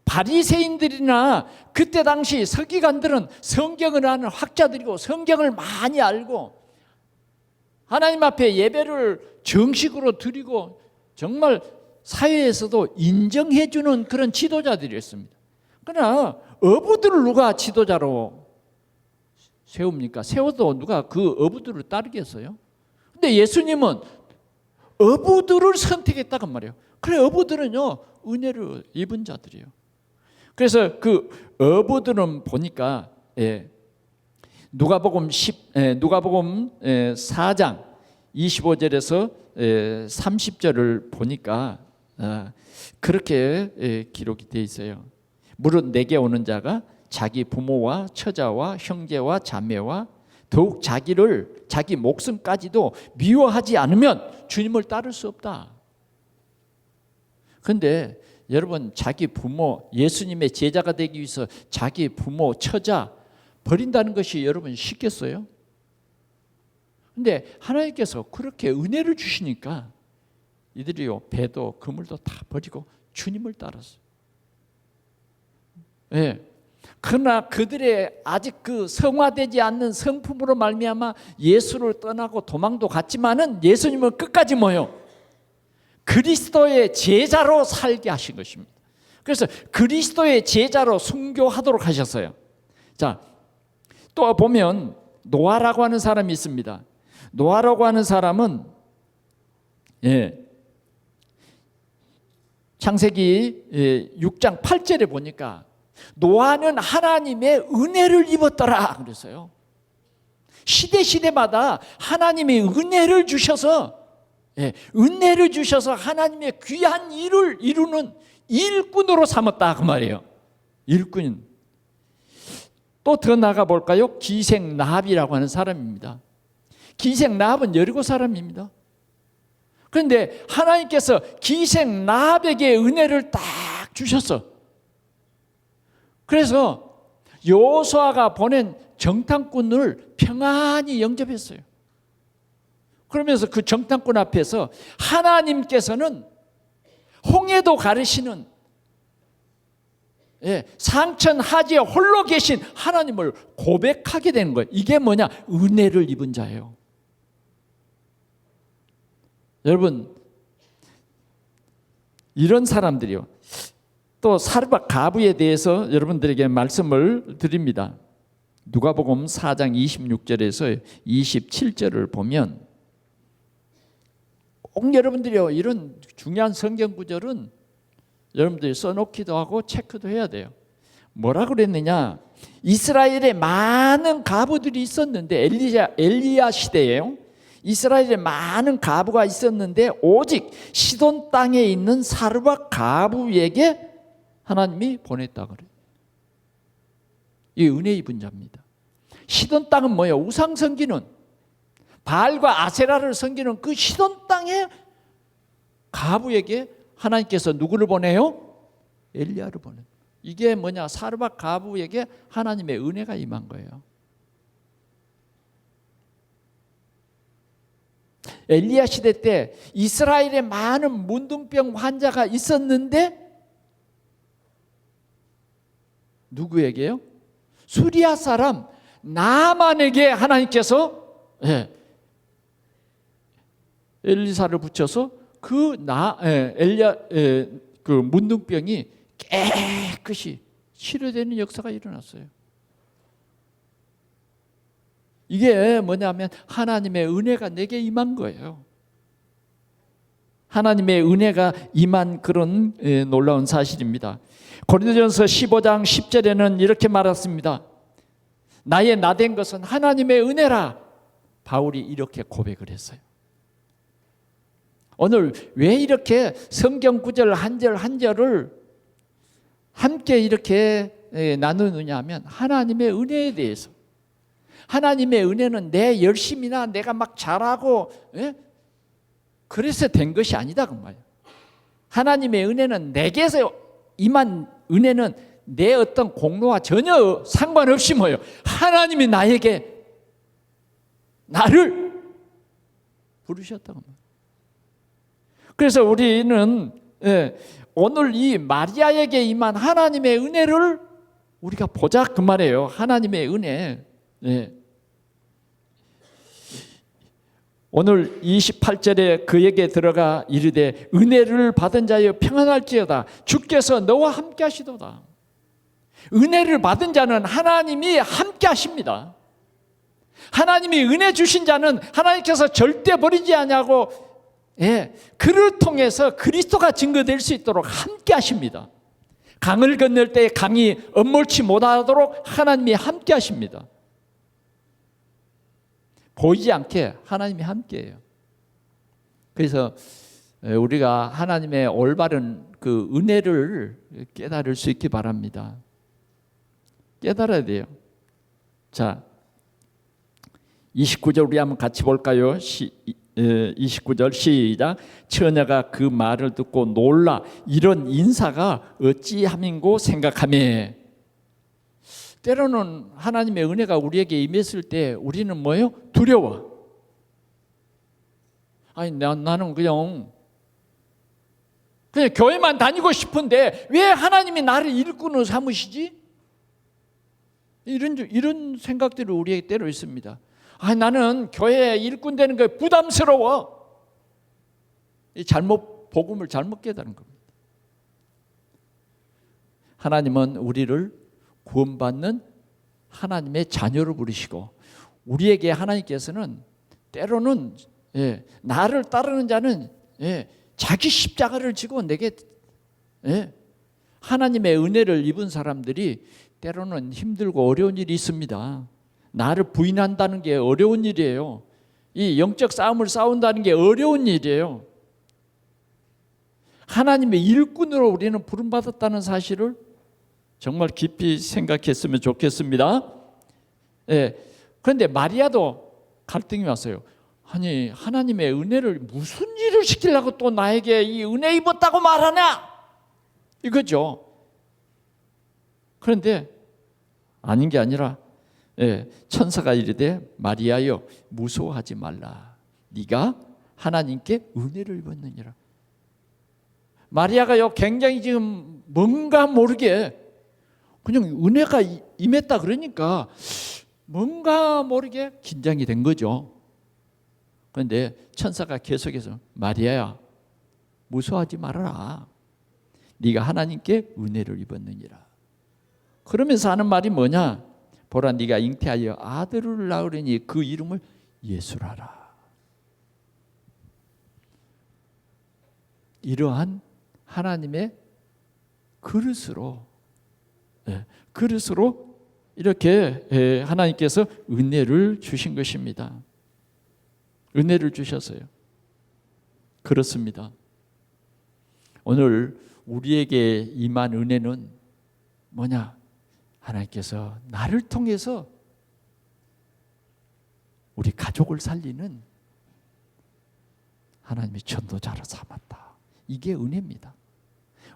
바리새인들이나 그때 당시 서기관들은 성경을 아는 학자들이고 성경을 많이 알고 하나님 앞에 예배를 정식으로 드리고 정말 사회에서도 인정해주는 그런 지도자들이었습니다. 그러나 어부들을 누가 지도자로 세웁니까? 세워도 누가 그 어부들을 따르겠어요? 근데 예수님은 어부들을 선택했다고 말이에요. 그래, 어부들은요 은혜를 입은 자들이에요. 그래서 그 어부들은 보니까 누가복음 4장 25절에서 30절을 보니까 그렇게 기록이 되어 있어요. 무릇 내게 오는 자가 자기 부모와 처자와 형제와 자매와 더욱 자기 목숨까지도 미워하지 않으면 주님을 따를 수 없다. 그런데 여러분, 자기 부모, 예수님의 제자가 되기 위해서 자기 부모, 처자 버린다는 것이 여러분 쉽겠어요? 근데 하나님께서 그렇게 은혜를 주시니까 이들이요 배도 그물도 다 버리고 주님을 따랐어요. 그러나 그들의 아직 그 성화되지 않는 성품으로 말미암아 예수를 떠나고 도망도 갔지만은 예수님은 끝까지 뭐요? 그리스도의 제자로 살게 하신 것입니다. 그래서 그리스도의 제자로 순교하도록 하셨어요. 자, 또 보면 노아라고 하는 사람이 있습니다. 노아라고 하는 사람은 창세기 6장 8절에 보니까 노아는 하나님의 은혜를 입었더라 그랬어요. 시대마다 하나님의 은혜를 주셔서 하나님의 귀한 일을 이루는 일꾼으로 삼았다 그 말이에요. 일꾼. 또 더 나가 볼까요? 기생라합이라고 하는 사람입니다. 기생라합은 여리고 사람입니다. 그런데 하나님께서 기생라합에게 은혜를 딱 주셨어. 그래서 여호수아가 보낸 정탐꾼을 평안히 영접했어요. 그러면서 그 정탐꾼 앞에서 하나님께서는 홍해도 가르시는 상천 하지에 홀로 계신 하나님을 고백하게 되는 거예요. 이게 뭐냐? 은혜를 입은 자예요. 여러분, 이런 사람들이요. 또 사르밧 가부에 대해서 여러분들에게 말씀을 드립니다. 누가복음 4장 26절에서 27절을 보면 꼭 여러분들이요 이런 중요한 성경 구절은 여러분들이 써놓기도 하고 체크도 해야 돼요. 뭐라 그랬느냐? 이스라엘에 많은 가부들이 있었는데 엘리야 시대에요. 이스라엘에 많은 가부가 있었는데 오직 시돈 땅에 있는 사르밧 가부에게 하나님이 보냈다 그래요. 이 은혜 입은 자입니다. 시돈 땅은 뭐예요? 우상 섬기는 바알과 아세라를 섬기는 그 시돈 땅의 가부에게 하나님께서 누구를 보내요? 엘리야를 보내요. 이게 뭐냐? 사르밧 가부에게 하나님의 은혜가 임한 거예요. 엘리야 시대 때 이스라엘에 많은 문둥병 환자가 있었는데 누구에게요? 수리아 사람 나만에게 하나님께서 엘리사를 붙여서 엘리야 그 문둥병이 깨끗이 치료되는 역사가 일어났어요. 이게 뭐냐면 하나님의 은혜가 내게 임한 거예요. 하나님의 은혜가 임한 그런 놀라운 사실입니다. 고린도전서 15장 10절에는 이렇게 말했습니다. 나의 나된 것은 하나님의 은혜라. 바울이 이렇게 고백을 했어요. 오늘 왜 이렇게 성경 구절 한 절 한 절을 함께 이렇게 나누느냐 하면 하나님의 은혜에 대해서. 하나님의 은혜는 내 열심이나 내가 막 잘하고 그래서 된 것이 아니다 그 말이에요. 하나님의 은혜는 내게서 임한 은혜는 내 어떤 공로와 전혀 상관없이 뭐예요? 하나님이 나를 부르셨다고 말이에요. 그래서 우리는 오늘 이 마리아에게 임한 하나님의 은혜를 우리가 보자 그 말이에요. 하나님의 은혜. 오늘 28절에 그에게 들어가 이르되 은혜를 받은 자여 평안할지어다 주께서 너와 함께 하시도다. 은혜를 받은 자는 하나님이 함께 하십니다. 하나님이 은혜 주신 자는 하나님께서 절대 버리지 않냐고, 그를 통해서 그리스도가 증거될 수 있도록 함께 하십니다. 강을 건널 때 강이 엄몰치 못하도록 하나님이 함께 하십니다. 보이지 않게 하나님이 함께해요. 그래서 우리가 하나님의 올바른 그 은혜를 깨달을 수 있기 바랍니다. 깨달아야 돼요. 자, 29절 우리 한번 같이 볼까요? 29절 시작. 처녀가 그 말을 듣고 놀라 이런 인사가 어찌함인고 생각하며. 때로는 하나님의 은혜가 우리에게 임했을 때 우리는 뭐예요? 두려워. 아니 나는 그냥 교회만 다니고 싶은데 왜 하나님이 나를 일꾼으로 삼으시지? 이런 생각들이 우리에게 때로 있습니다. 나는 교회에 일꾼 되는 게 부담스러워. 복음을 잘못 깨달은 겁니다. 하나님은 우리를 구원받는 하나님의 자녀로 부르시고 우리에게 하나님께서는 때로는 나를 따르는 자는 자기 십자가를 지고 내게 하나님의 은혜를 입은 사람들이 때로는 힘들고 어려운 일이 있습니다. 나를 부인한다는 게 어려운 일이에요. 이 영적 싸움을 싸운다는 게 어려운 일이에요. 하나님의 일꾼으로 우리는 부름받았다는 사실을 정말 깊이 생각했으면 좋겠습니다. 그런데 마리아도 갈등이 왔어요. 아니 하나님의 은혜를 무슨 일을 시키려고 또 나에게 이 은혜 입었다고 말하냐? 이거죠. 그런데 아닌 게 아니라 천사가 이르되 마리아여 무서워하지 말라. 네가 하나님께 은혜를 입었느니라. 마리아가요 굉장히 지금 뭔가 모르게 그냥 은혜가 임했다 그러니까 뭔가 모르게 긴장이 된 거죠. 그런데 천사가 계속해서 마리아야 무서워하지 말아라. 네가 하나님께 은혜를 입었느니라. 그러면서 하는 말이 뭐냐? 보라 네가 잉태하여 아들을 낳으리니 그 이름을 예수라라. 이러한 하나님의 그릇으로 이렇게 하나님께서 은혜를 주신 것입니다. 은혜를 주셨어요. 그렇습니다. 오늘 우리에게 임한 은혜는 뭐냐? 하나님께서 나를 통해서 우리 가족을 살리는 하나님의 전도자로 삼았다. 이게 은혜입니다.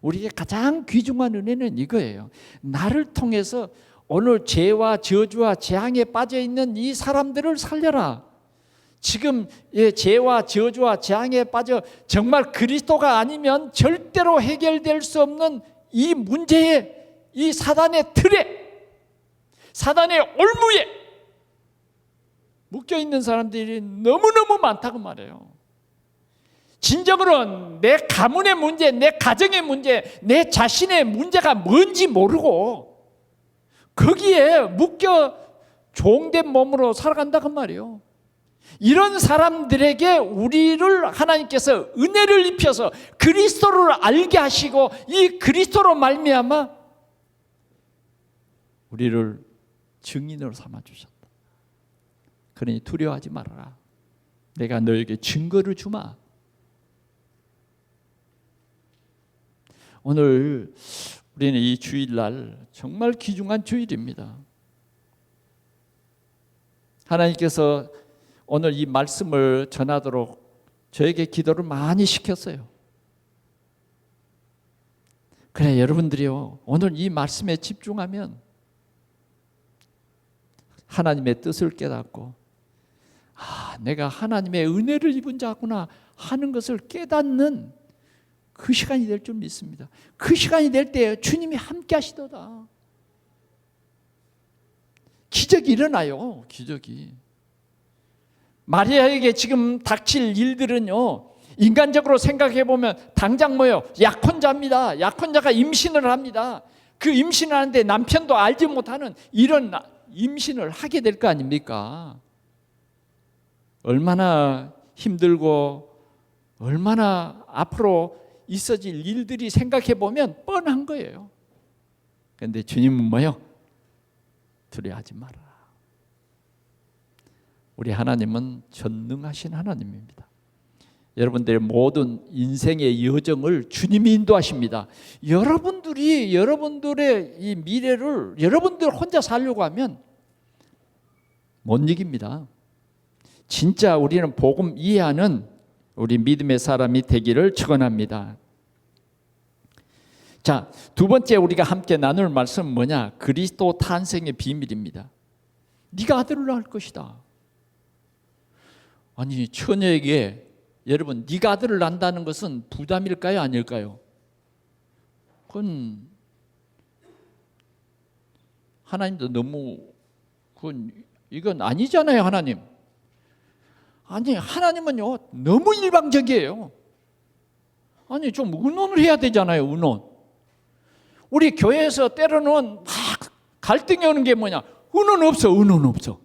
우리에게 가장 귀중한 은혜는 이거예요. 나를 통해서 오늘 죄와 저주와 재앙에 빠져 있는 이 사람들을 살려라. 지금 죄와 저주와 재앙에 빠져 정말 그리스도가 아니면 절대로 해결될 수 없는 이 문제에, 이 사단의 틀에, 사단의 올무에 묶여 있는 사람들이 너무너무 많다고 말해요. 진정으로 내 가문의 문제, 내 가정의 문제, 내 자신의 문제가 뭔지 모르고 거기에 묶여 종된 몸으로 살아간다고 말이에요. 이런 사람들에게 우리를 하나님께서 은혜를 입혀서 그리스도를 알게 하시고 이 그리스도로 말미암아 우리를 증인으로 삼아주셨다. 그러니 두려워하지 말아라. 내가 너에게 증거를 주마. 오늘 우리는 이 주일날 정말 귀중한 주일입니다. 하나님께서 오늘 이 말씀을 전하도록 저에게 기도를 많이 시켰어요. 그래 여러분들이요 오늘 이 말씀에 집중하면 하나님의 뜻을 깨닫고 내가 하나님의 은혜를 입은 자구나 하는 것을 깨닫는 그 시간이 될 줄 믿습니다. 그 시간이 될 때 주님이 함께 하시도다. 기적이 일어나요. 기적이. 마리아에게 지금 닥칠 일들은요, 인간적으로 생각해 보면 당장 뭐예요? 약혼자입니다. 약혼자가 임신을 합니다. 그 임신을 하는데 남편도 알지 못하는 이런 임신을 하게 될 거 아닙니까? 얼마나 힘들고 얼마나 앞으로 있어질 일들이 생각해 보면 뻔한 거예요. 그런데 주님은 뭐예요? 두려워하지 말아라. 우리 하나님은 전능하신 하나님입니다. 여러분들의 모든 인생의 여정을 주님이 인도하십니다. 여러분들의 이 미래를 여러분들 혼자 살려고 하면 못 이깁니다. 진짜 우리는 복음 이해하는 우리 믿음의 사람이 되기를 축원합니다. 자, 두 번째 우리가 함께 나눌 말씀은 뭐냐? 그리스도 탄생의 비밀입니다. 네가 아들을 낳을 것이다. 아니, 처녀에게 여러분, 네가 아들을 낳는다는 것은 부담일까요? 아닐까요? 그건 하나님도 너무 이건 아니잖아요, 하나님. 아니, 하나님은요 너무 일방적이에요. 아니, 좀 의논을 해야 되잖아요, 의논. 우리 교회에서 때로는 막 갈등이 오는 게 뭐냐? 의논 없어.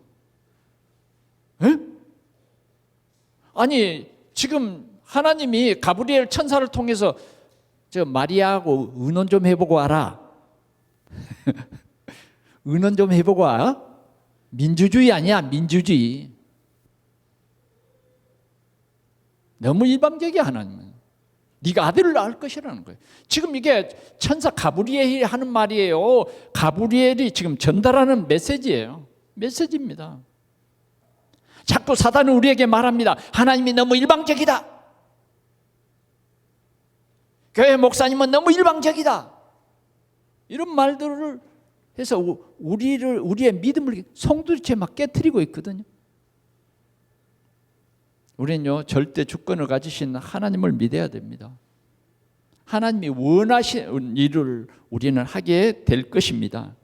에? 아니, 지금 하나님이 가브리엘 천사를 통해서 저 마리아하고 의논 좀 해보고 와라. 의논 좀 해보고 와. 민주주의 아니야, 민주주의. 너무 일방적이야, 하나님은. 네가 아들을 낳을 것이라는 거예요. 지금 이게 천사 가브리엘이 하는 말이에요. 가브리엘이 지금 전달하는 메시지예요. 메시지입니다. 자꾸 사단은 우리에게 말합니다. 하나님이 너무 일방적이다. 교회 목사님은 너무 일방적이다. 이런 말들을 해서 우리의 믿음을 송두리째 막 깨트리고 있거든요. 우리는요, 절대 주권을 가지신 하나님을 믿어야 됩니다. 하나님이 원하시는 일을 우리는 하게 될 것입니다.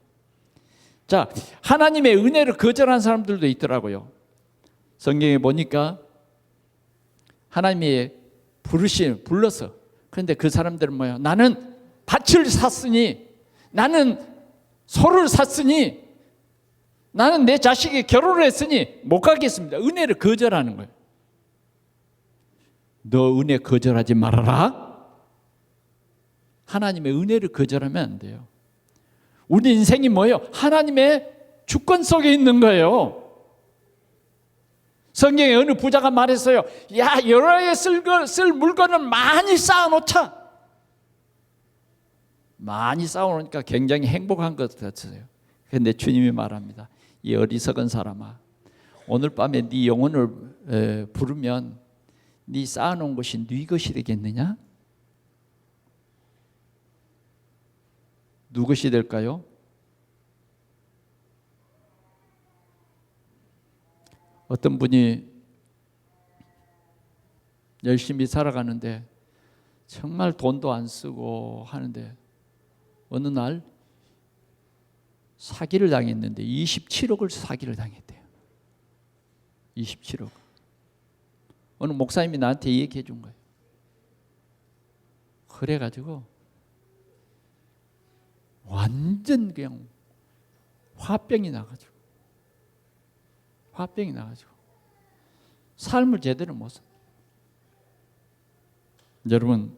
자, 하나님의 은혜를 거절한 사람들도 있더라고요. 성경에 보니까 하나님이 불러서, 그런데 그 사람들은 뭐예요? 나는 밭을 샀으니, 나는 소를 샀으니, 나는 내 자식이 결혼을 했으니 못 가겠습니다. 은혜를 거절하는 거예요. 너 은혜 거절하지 말아라. 하나님의 은혜를 거절하면 안 돼요. 우리 인생이 뭐예요? 하나님의 주권 속에 있는 거예요. 성경에 어느 부자가 말했어요. 야, 여러 해 쓸 물건을 많이 쌓아놓자. 많이 쌓아놓으니까 굉장히 행복한 것 같았어요. 그런데 주님이 말합니다. 이 어리석은 사람아, 오늘 밤에 네 영혼을 부르면 네 쌓아놓은 것이 네 것이 되겠느냐? 누구 것이 될까요? 어떤 분이 열심히 살아가는데 정말 돈도 안 쓰고 하는데 어느 날 사기를 당했는데 27억을 사기를 당했대요. 27억. 어느 목사님이 나한테 얘기해 준 거예요. 그래가지고 완전 그냥 화병이 나가지고 삶을 제대로 못 살. 여러분,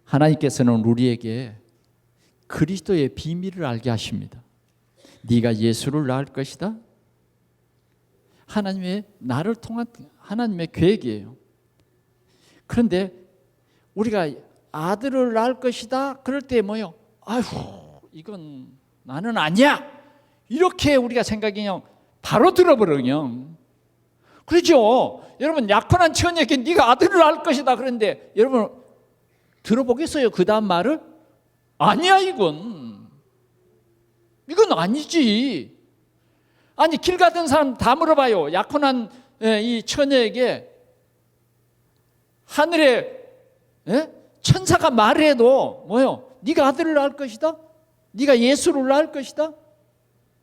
하나님께서는 우리에게 그리스도의 비밀을 알게 하십니다. 네가 예수를 낳을 것이다. 하나님의 나를 통한 하나님의 계획이에요. 그런데 우리가 아들을 낳을 것이다. 그럴 때 뭐요? 아휴, 이건 나는 아니야. 이렇게 우리가 생각이 그냥 바로 들어버려 그냥. 그렇죠? 여러분, 약혼한 처녀에게 네가 아들을 낳을 것이다. 그런데 여러분 들어보겠어요? 그 다음 말을? 아니야, 이건 아니지. 아니, 길 가던 사람 다 물어봐요. 약혼한 이 처녀에게 하늘에 천사가 말해도 뭐요? 네가 아들을 낳을 것이다? 네가 예수를 낳을 것이다?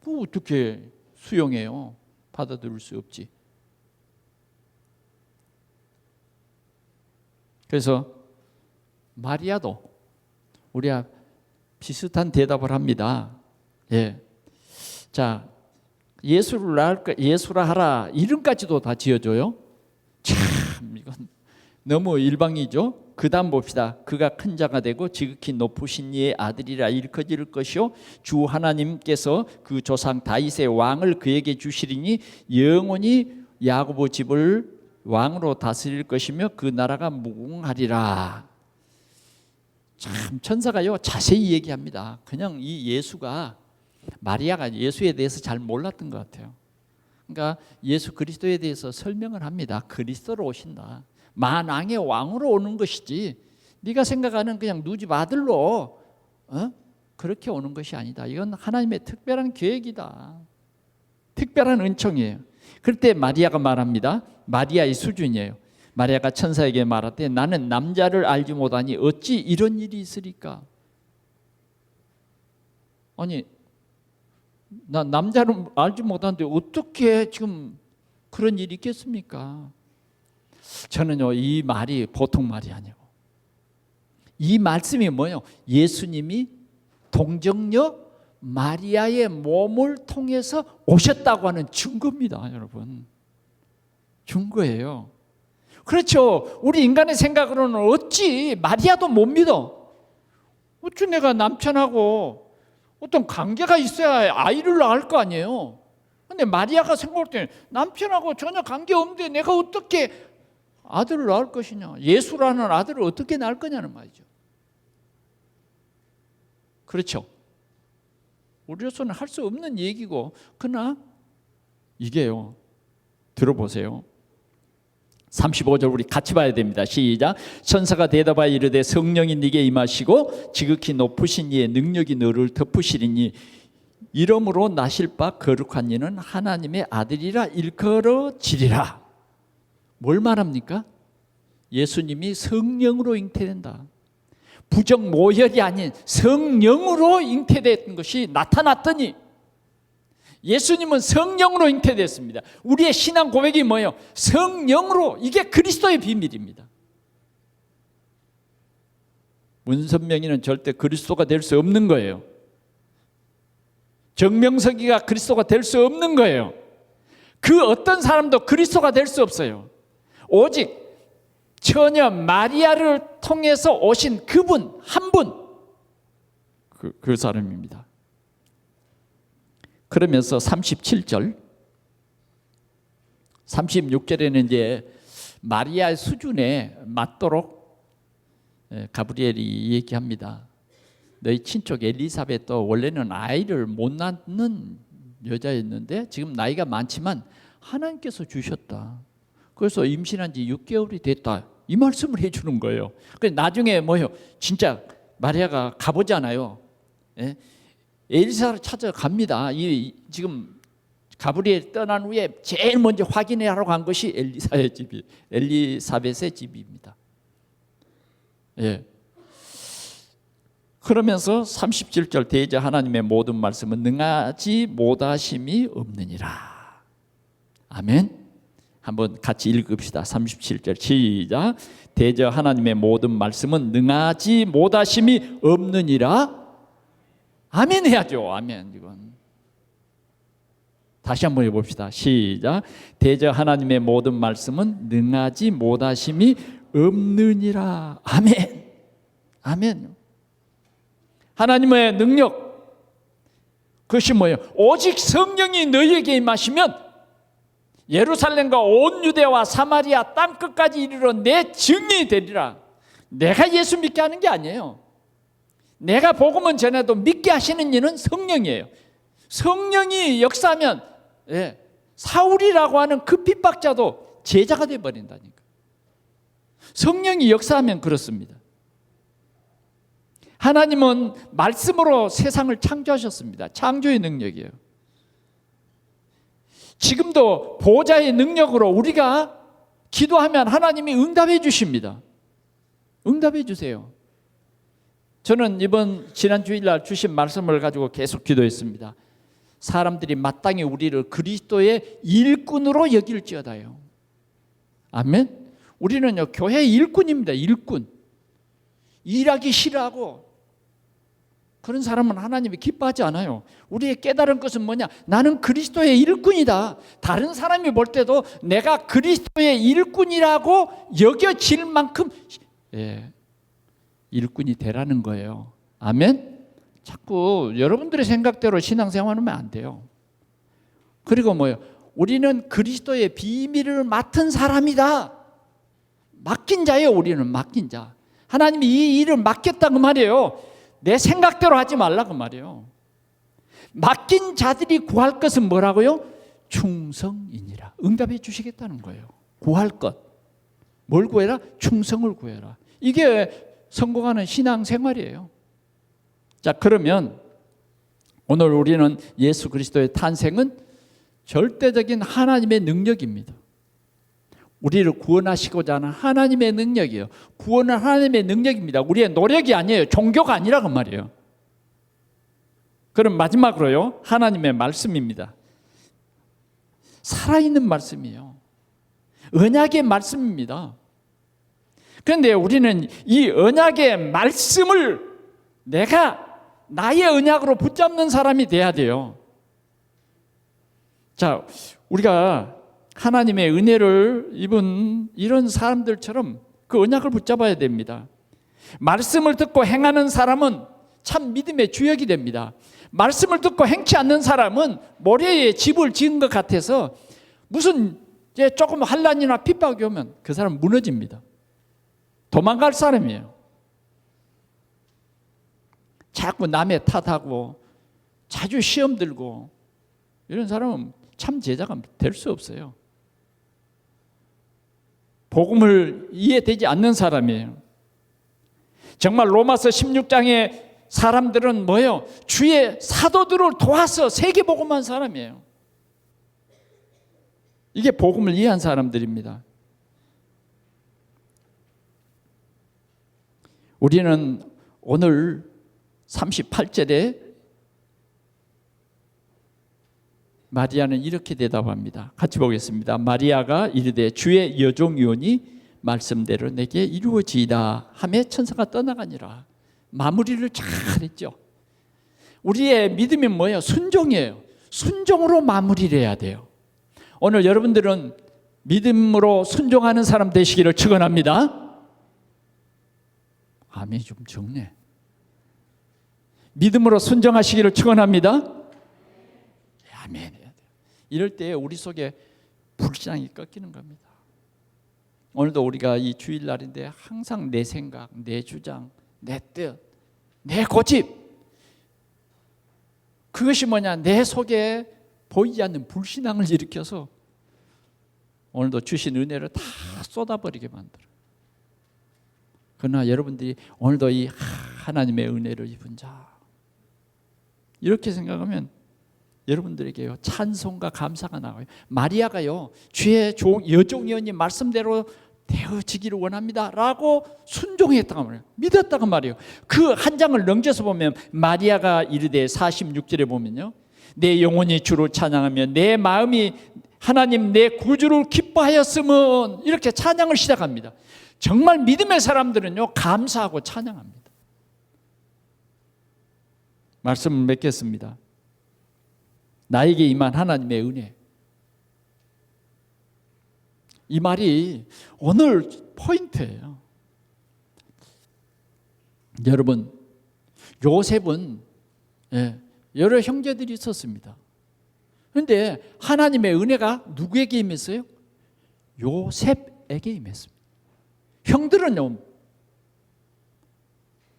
그거 어떻게 수용해요? 받아들일 수 없지. 그래서 마리아도 우리가 비슷한 대답을 합니다. 예. 자, 예수라 하라 이름까지도 다 지어줘요. 참 이건 너무 일방이죠. 그 다음 봅시다. 그가 큰 자가 되고 지극히 높으신 이의 아들이라 일컬어질 것이요 주 하나님께서 그 조상 다윗의 왕을 그에게 주시리니 영원히 야고보 집을 왕으로 다스릴 것이며 그 나라가 무궁하리라. 참 천사가요 자세히 얘기합니다. 그냥 이 예수가 마리아가 예수에 대해서 잘 몰랐던 것 같아요. 그러니까 예수 그리스도에 대해서 설명을 합니다. 그리스도로 오신다. 만왕의 왕으로 오는 것이지 네가 생각하는 그냥 누집 아들로 그렇게 오는 것이 아니다. 이건 하나님의 특별한 계획이다. 특별한 은총이에요. 그럴 때 마리아가 말합니다. 마리아의 수준이에요. 마리아가 천사에게 말하되 나는 남자를 알지 못하니 어찌 이런 일이 있으리까? 아니 나 남자를 알지 못하는데 어떻게 지금 그런 일이 있겠습니까? 저는요 이 말이 보통 말이 아니고 이 말씀이 뭐예요? 예수님이 동정녀 마리아의 몸을 통해서 오셨다고 하는 증거입니다. 여러분 증거예요. 그렇죠. 우리 인간의 생각으로는 어찌 마리아도 못 믿어. 어찌 내가 남편하고 어떤 관계가 있어야 아이를 낳을 거 아니에요. 근데 마리아가 생각할 때 남편하고 전혀 관계 없는데 내가 어떻게 아들을 낳을 것이냐, 예수라는 아들을 어떻게 낳을 거냐는 말이죠. 그렇죠. 우리로서는 할 수 없는 얘기고, 그러나 이게요, 들어보세요. 35절 우리 같이 봐야 됩니다. 시작. 천사가 대답하여 이르되 성령이 네게 임하시고 지극히 높으신 이의 능력이 너를 덮으시리니 이러므로 나실 바 거룩한 이는 하나님의 아들이라 일컬어지리라. 뭘 말합니까? 예수님이 성령으로 잉태된다. 부정 모혈이 아닌 성령으로 잉태됐던 것이 나타났더니 예수님은 성령으로 잉태됐습니다. 우리의 신앙 고백이 뭐예요? 성령으로. 이게 그리스도의 비밀입니다. 문선명이는 절대 그리스도가 될 수 없는 거예요. 정명석이가 그리스도가 될 수 없는 거예요. 그 어떤 사람도 그리스도가 될 수 없어요. 오직 처녀 마리아를 통해서 오신 그분 한 분, 그 사람입니다. 그러면서 37절 36절에는 이제 마리아의 수준에 맞도록 가브리엘이 얘기합니다. 너희 친척 엘리사벳도 원래는 아이를 못 낳는 여자였는데 지금 나이가 많지만 하나님께서 주셨다. 그래서 임신한 지 6개월이 됐다. 이 말씀을 해주는 거예요. 그래서 나중에 뭐예요? 진짜 마리아가 가보잖아요. 예? 엘리사를 찾아갑니다. 지금 가브리엘 떠난 후에 제일 먼저 확인하러 간 것이 엘리사벳의 집입니다. 예. 그러면서 37절 대저 하나님의 모든 말씀은 능하지 못하심이 없느니라. 아멘. 한번 같이 읽읍시다. 37절 시작. 대저 하나님의 모든 말씀은 능하지 못하심이 없느니라. 아멘 해야죠. 아멘. 이건 다시 한번 해봅시다. 시작. 대저 하나님의 모든 말씀은 능하지 못하심이 없느니라. 아멘. 아멘. 하나님의 능력, 그것이 뭐예요? 오직 성령이 너희에게 임하시면 예루살렘과 온 유대와 사마리아 땅끝까지 이르러 내 증인이 되리라. 내가 예수 믿게 하는 게 아니에요. 내가 복음은 전해도 믿게 하시는 이는 성령이에요. 성령이 역사하면 사울이라고 하는 그 핍박자도 제자가 되어버린다니까. 성령이 역사하면 그렇습니다. 하나님은 말씀으로 세상을 창조하셨습니다. 창조의 능력이에요. 지금도 보좌의 능력으로 우리가 기도하면 하나님이 응답해 주십니다. 응답해 주세요. 저는 지난 주일날 주신 말씀을 가지고 계속 기도했습니다. 사람들이 마땅히 우리를 그리스도의 일꾼으로 여길지어다요. 아멘. 우리는요, 교회 일꾼입니다. 일꾼. 일하기 싫어하고 그런 사람은 하나님이 기뻐하지 않아요. 우리의 깨달은 것은 뭐냐? 나는 그리스도의 일꾼이다. 다른 사람이 볼 때도 내가 그리스도의 일꾼이라고 여겨질 만큼 일꾼이 되라는 거예요. 아멘? 자꾸 여러분들의 생각대로 신앙생활하면 안 돼요. 그리고 뭐예요? 우리는 그리스도의 비밀을 맡은 사람이다. 맡긴 자예요. 우리는 맡긴 자. 하나님이 이 일을 맡겼다고 말이에요. 내 생각대로 하지 말라고 말이에요. 맡긴 자들이 구할 것은 뭐라고요? 충성이니라. 응답해 주시겠다는 거예요. 구할 것. 뭘 구해라? 충성을 구해라. 이게 성공하는 신앙생활이에요. 자, 그러면 오늘 우리는 예수 그리스도의 탄생은 절대적인 하나님의 능력입니다. 우리를 구원하시고자 하는 하나님의 능력이에요. 구원은 하나님의 능력입니다. 우리의 노력이 아니에요. 종교가 아니라고 말이에요. 그럼 마지막으로요, 하나님의 말씀입니다. 살아있는 말씀이에요. 언약의 말씀입니다. 그런데 우리는 이 언약의 말씀을 내가 나의 언약으로 붙잡는 사람이 돼야 돼요. 자, 우리가 하나님의 은혜를 입은 이런 사람들처럼 그 언약을 붙잡아야 됩니다. 말씀을 듣고 행하는 사람은 참 믿음의 주역이 됩니다. 말씀을 듣고 행치 않는 사람은 모래에 집을 지은 것 같아서 무슨 조금 환난이나 핍박이 오면 그 사람 무너집니다. 도망갈 사람이에요. 자꾸 남의 탓하고 자주 시험 들고 이런 사람은 참 제자가 될 수 없어요. 복음을 이해되지 않는 사람이에요. 정말 로마서 16장의 사람들은 뭐예요? 주의 사도들을 도와서 세계복음한 사람이에요. 이게 복음을 이해한 사람들입니다. 우리는 오늘 38절에 마리아는 이렇게 대답합니다. 같이 보겠습니다. 마리아가 이르되 주의 여종이오니 말씀대로 내게 이루어지이다 하며 천사가 떠나가니라. 마무리를 잘했죠. 우리의 믿음이 뭐예요? 순종이에요. 순종으로 마무리를 해야 돼요. 오늘 여러분들은 믿음으로 순종하는 사람 되시기를 축원합니다. 아멘이 좀 적네. 믿음으로 순종하시기를 축원합니다. 아멘. 이럴 때 우리 속에 불신앙이 꺾이는 겁니다. 오늘도 우리가 이 주일날인데 항상 내 생각, 내 주장, 내 뜻, 내 고집, 그것이 뭐냐? 내 속에 보이지 않는 불신앙을 일으켜서 오늘도 주신 은혜를 다 쏟아버리게 만들어요. 그러나 여러분들이 오늘도 이 하나님의 은혜를 입은 자, 이렇게 생각하면 여러분들에게요 찬송과 감사가 나와요. 마리아가요 주의 여종이오니 말씀대로 되어지기를 원합니다 라고 순종했다고 말이에요. 믿었다고 말이에요. 그 한 장을 넘겨서 보면 마리아가 이르되 46절에 보면요, 내 영혼이 주를 찬양하며 내 마음이 하나님 내 구주를 기뻐하였음은, 이렇게 찬양을 시작합니다. 정말 믿음의 사람들은요 감사하고 찬양합니다. 말씀을 맺겠습니다. 나에게 임한 하나님의 은혜, 이 말이 오늘 포인트예요. 여러분, 요셉은 여러 형제들이 있었습니다. 그런데 하나님의 은혜가 누구에게 임했어요? 요셉에게 임했습니다. 형들은요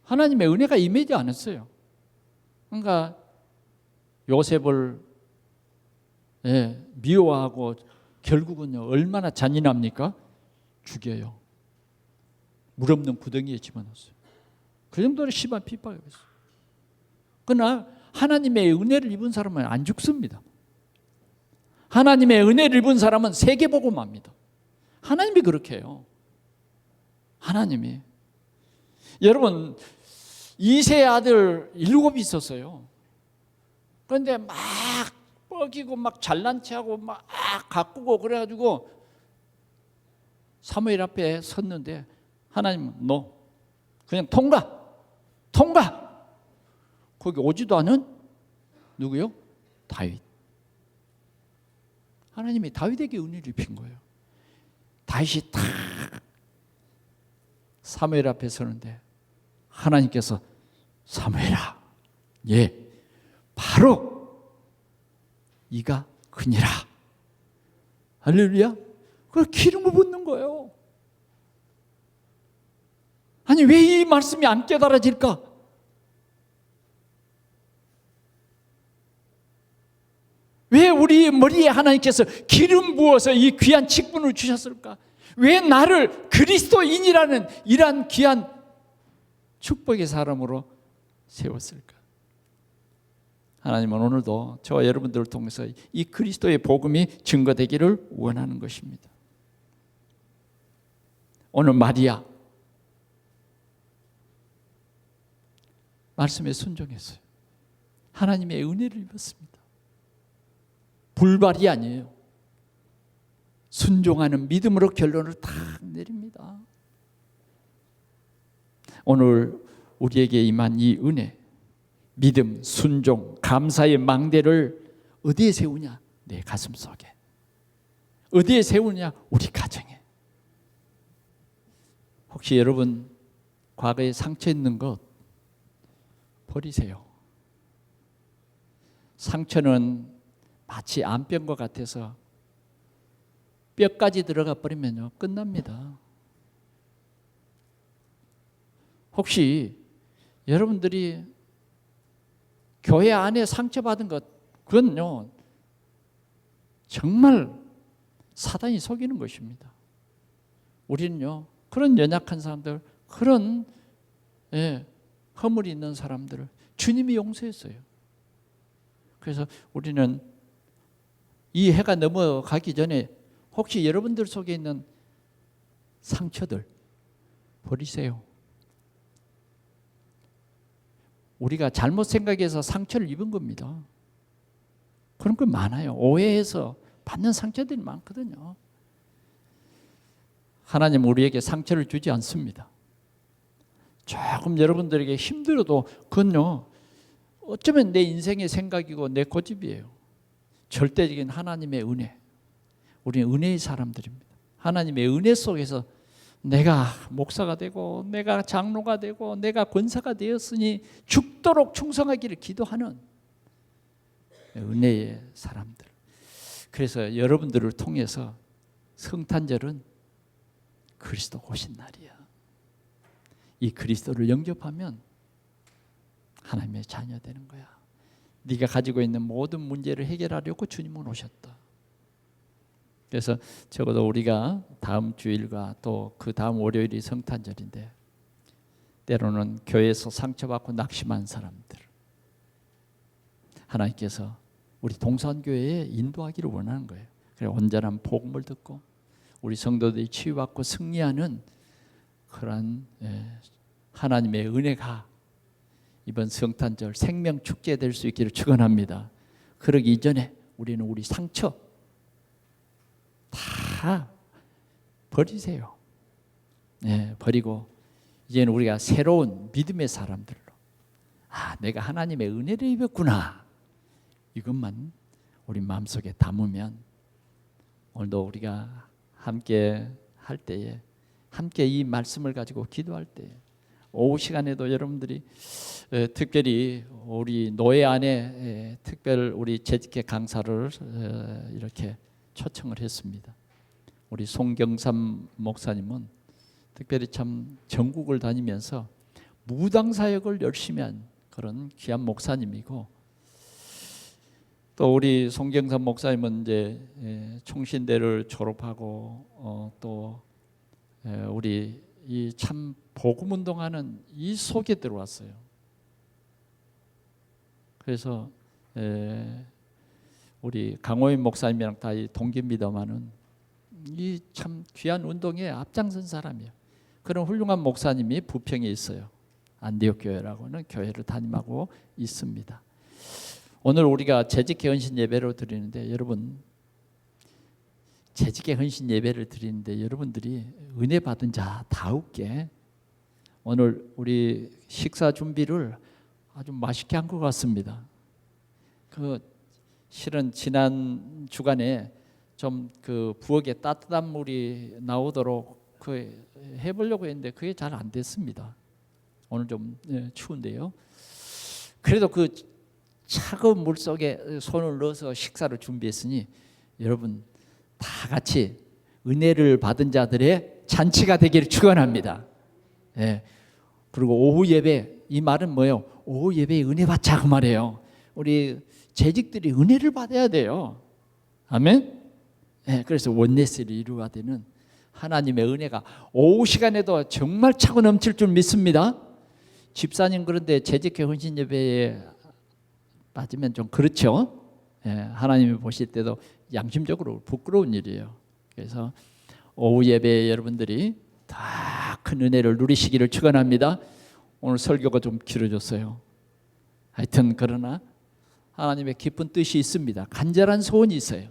하나님의 은혜가 임하지 않았어요. 그러니까 요셉을 미워하고 결국은요 얼마나 잔인합니까? 죽여요. 물 없는 구덩이에 집어넣었어요. 그 정도로 심한 핍박을 했어요. 그러나 하나님의 은혜를 입은 사람은 안 죽습니다. 하나님의 은혜를 입은 사람은 세계복음합니다. 하나님이 그렇게 해요. 하나님이. 여러분, 이세 아들 7이 있었어요. 그런데 막 뻐기고 막 잘난 체하고 막 가꾸고 그래가지고 사무엘 앞에 섰는데 하나님은 너 그냥 통과. 거기 오지도 않은 누구요? 다윗. 하나님이 다윗에게 은혜를 입힌 거예요. 다윗이 딱 사무엘 앞에 서는데 하나님께서 사무엘아, 예, 바로 이가 그니라. 할렐루야. 그걸 기름을 붓는 거예요. 아니 왜 이 말씀이 안 깨달아질까? 왜 우리 머리에 하나님께서 기름 부어서 이 귀한 직분을 주셨을까? 왜 나를 그리스도인이라는 이러한 귀한 축복의 사람으로 세웠을까? 하나님은 오늘도 저와 여러분들을 통해서 이 그리스도의 복음이 증거되기를 원하는 것입니다. 오늘 마리아 말씀에 순종했어요. 하나님의 은혜를 입었습니다. 불발이 아니에요. 순종하는 믿음으로 결론을 딱 내립니다. 오늘 우리에게 임한 이 은혜, 믿음, 순종, 감사의 망대를 어디에 세우냐? 내 가슴 속에. 어디에 세우냐? 우리 가정에. 혹시 여러분 과거에 상처 있는 것 버리세요. 상처는 마치 암병과 같아서 뼈까지 들어가 버리면요 끝납니다. 혹시 여러분들이 교회 안에 상처받은 것 그건요 정말 사단이 속이는 것입니다. 우리는요 그런 연약한 사람들, 그런 허물이 있는 사람들을 주님이 용서했어요. 그래서 우리는 이 해가 넘어가기 전에 혹시 여러분들 속에 있는 상처들 버리세요. 우리가 잘못 생각해서 상처를 입은 겁니다. 그런 거 많아요. 오해해서 받는 상처들이 많거든요. 하나님 우리에게 상처를 주지 않습니다. 조금 여러분들에게 힘들어도 그건요 어쩌면 내 인생의 생각이고 내 고집이에요. 절대적인 하나님의 은혜. 우리는 은혜의 사람들입니다. 하나님의 은혜 속에서 내가 목사가 되고 내가 장로가 되고 내가 권사가 되었으니 죽도록 충성하기를 기도하는 은혜의 사람들. 그래서 여러분들을 통해서 성탄절은 그리스도 오신 날이야. 이 그리스도를 영접하면 하나님의 자녀 되는 거야. 네가 가지고 있는 모든 문제를 해결하려고 주님은 오셨다. 그래서 적어도 우리가 다음 주일과 또 그 다음 월요일이 성탄절인데 때로는 교회에서 상처받고 낙심한 사람들 하나님께서 우리 동산교회에 인도하기를 원하는 거예요. 그래서 온전한 복음을 듣고 우리 성도들이 치유받고 승리하는 그런 하나님의 은혜가 이번 성탄절 생명축제 될 수 있기를 축원합니다. 그러기 이전에 우리는 우리 상처 다 버리세요. 버리고 이제는 우리가 새로운 믿음의 사람들로 내가 하나님의 은혜를 입었구나 이것만 우리 마음속에 담으면 오늘도 우리가 함께 할 때에 함께 이 말씀을 가지고 기도할 때 오후 시간에도 여러분들이 특별히 우리 노예 안에 특별 우리 재직회 강사를 이렇게 초청을 했습니다. 우리 송경삼 목사님은 특별히 참 전국을 다니면서 무당 사역을 열심히 한 그런 귀한 목사님이고 또 우리 송경삼 목사님은 이제 총신대를 졸업하고 또 우리 이 참 복음 운동하는 이 속에 들어왔어요. 그래서 우리 강호인 목사님이랑 다 동기입니다만은 이 참 귀한 운동에 앞장선 사람이에요. 그런 훌륭한 목사님이 부평에 있어요. 안디옥 교회라고는 교회를 담임하고 있습니다. 오늘 우리가 재직회 헌신 예배로 드리는데 여러분, 재직회 헌신 예배를 드리는데 여러분들이 은혜 받은 자다우게 오늘 우리 식사 준비를 아주 맛있게 한 것 같습니다. 실은 지난 주간에 좀 그 부엌에 따뜻한 물이 나오도록 해보려고 했는데 그게 잘 안 됐습니다. 오늘 좀 추운데요. 그래도 그 차가운 물 속에 손을 넣어서 식사를 준비했으니 여러분 다 같이 은혜를 받은 자들의 잔치가 되기를 축원합니다. 그리고 오후 예배, 이 말은 뭐예요? 오후 예배에 은혜 받자 그 말이에요. 우리 재직들이 은혜를 받아야 돼요. 아멘. 그래서 원네스를 이루어야 되는 하나님의 은혜가 오후 시간에도 정말 차고 넘칠 줄 믿습니다. 집사님 그런데 재직회 헌신 예배에 빠지면 좀 그렇죠. 하나님이 보실 때도 양심적으로 부끄러운 일이에요. 그래서 오후 예배에 여러분들이 다 큰 은혜를 누리시기를 축원합니다. 오늘 설교가 좀 길어졌어요. 하여튼 그러나 하나님의 깊은 뜻이 있습니다. 간절한 소원이 있어요.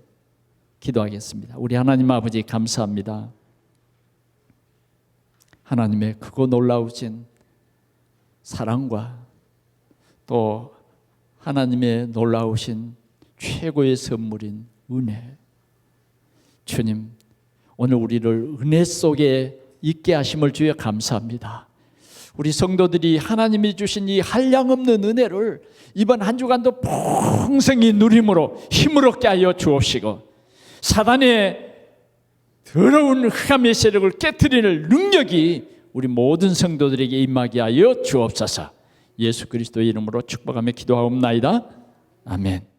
기도하겠습니다. 우리 하나님 아버지 감사합니다. 하나님의 크고 놀라우신 사랑과 또 하나님의 놀라우신 최고의 선물인 은혜, 주님 오늘 우리를 은혜 속에 있게 하심을 주여 감사합니다. 우리 성도들이 하나님이 주신 이 한량없는 은혜를 이번 한 주간도 풍성히 누림으로 힘을 얻게 하여 주옵시고 사단의 더러운 흑암의 세력을 깨트리는 능력이 우리 모든 성도들에게 임하게 하여 주옵소서. 예수 그리스도의 이름으로 축복하며 기도하옵나이다. 아멘.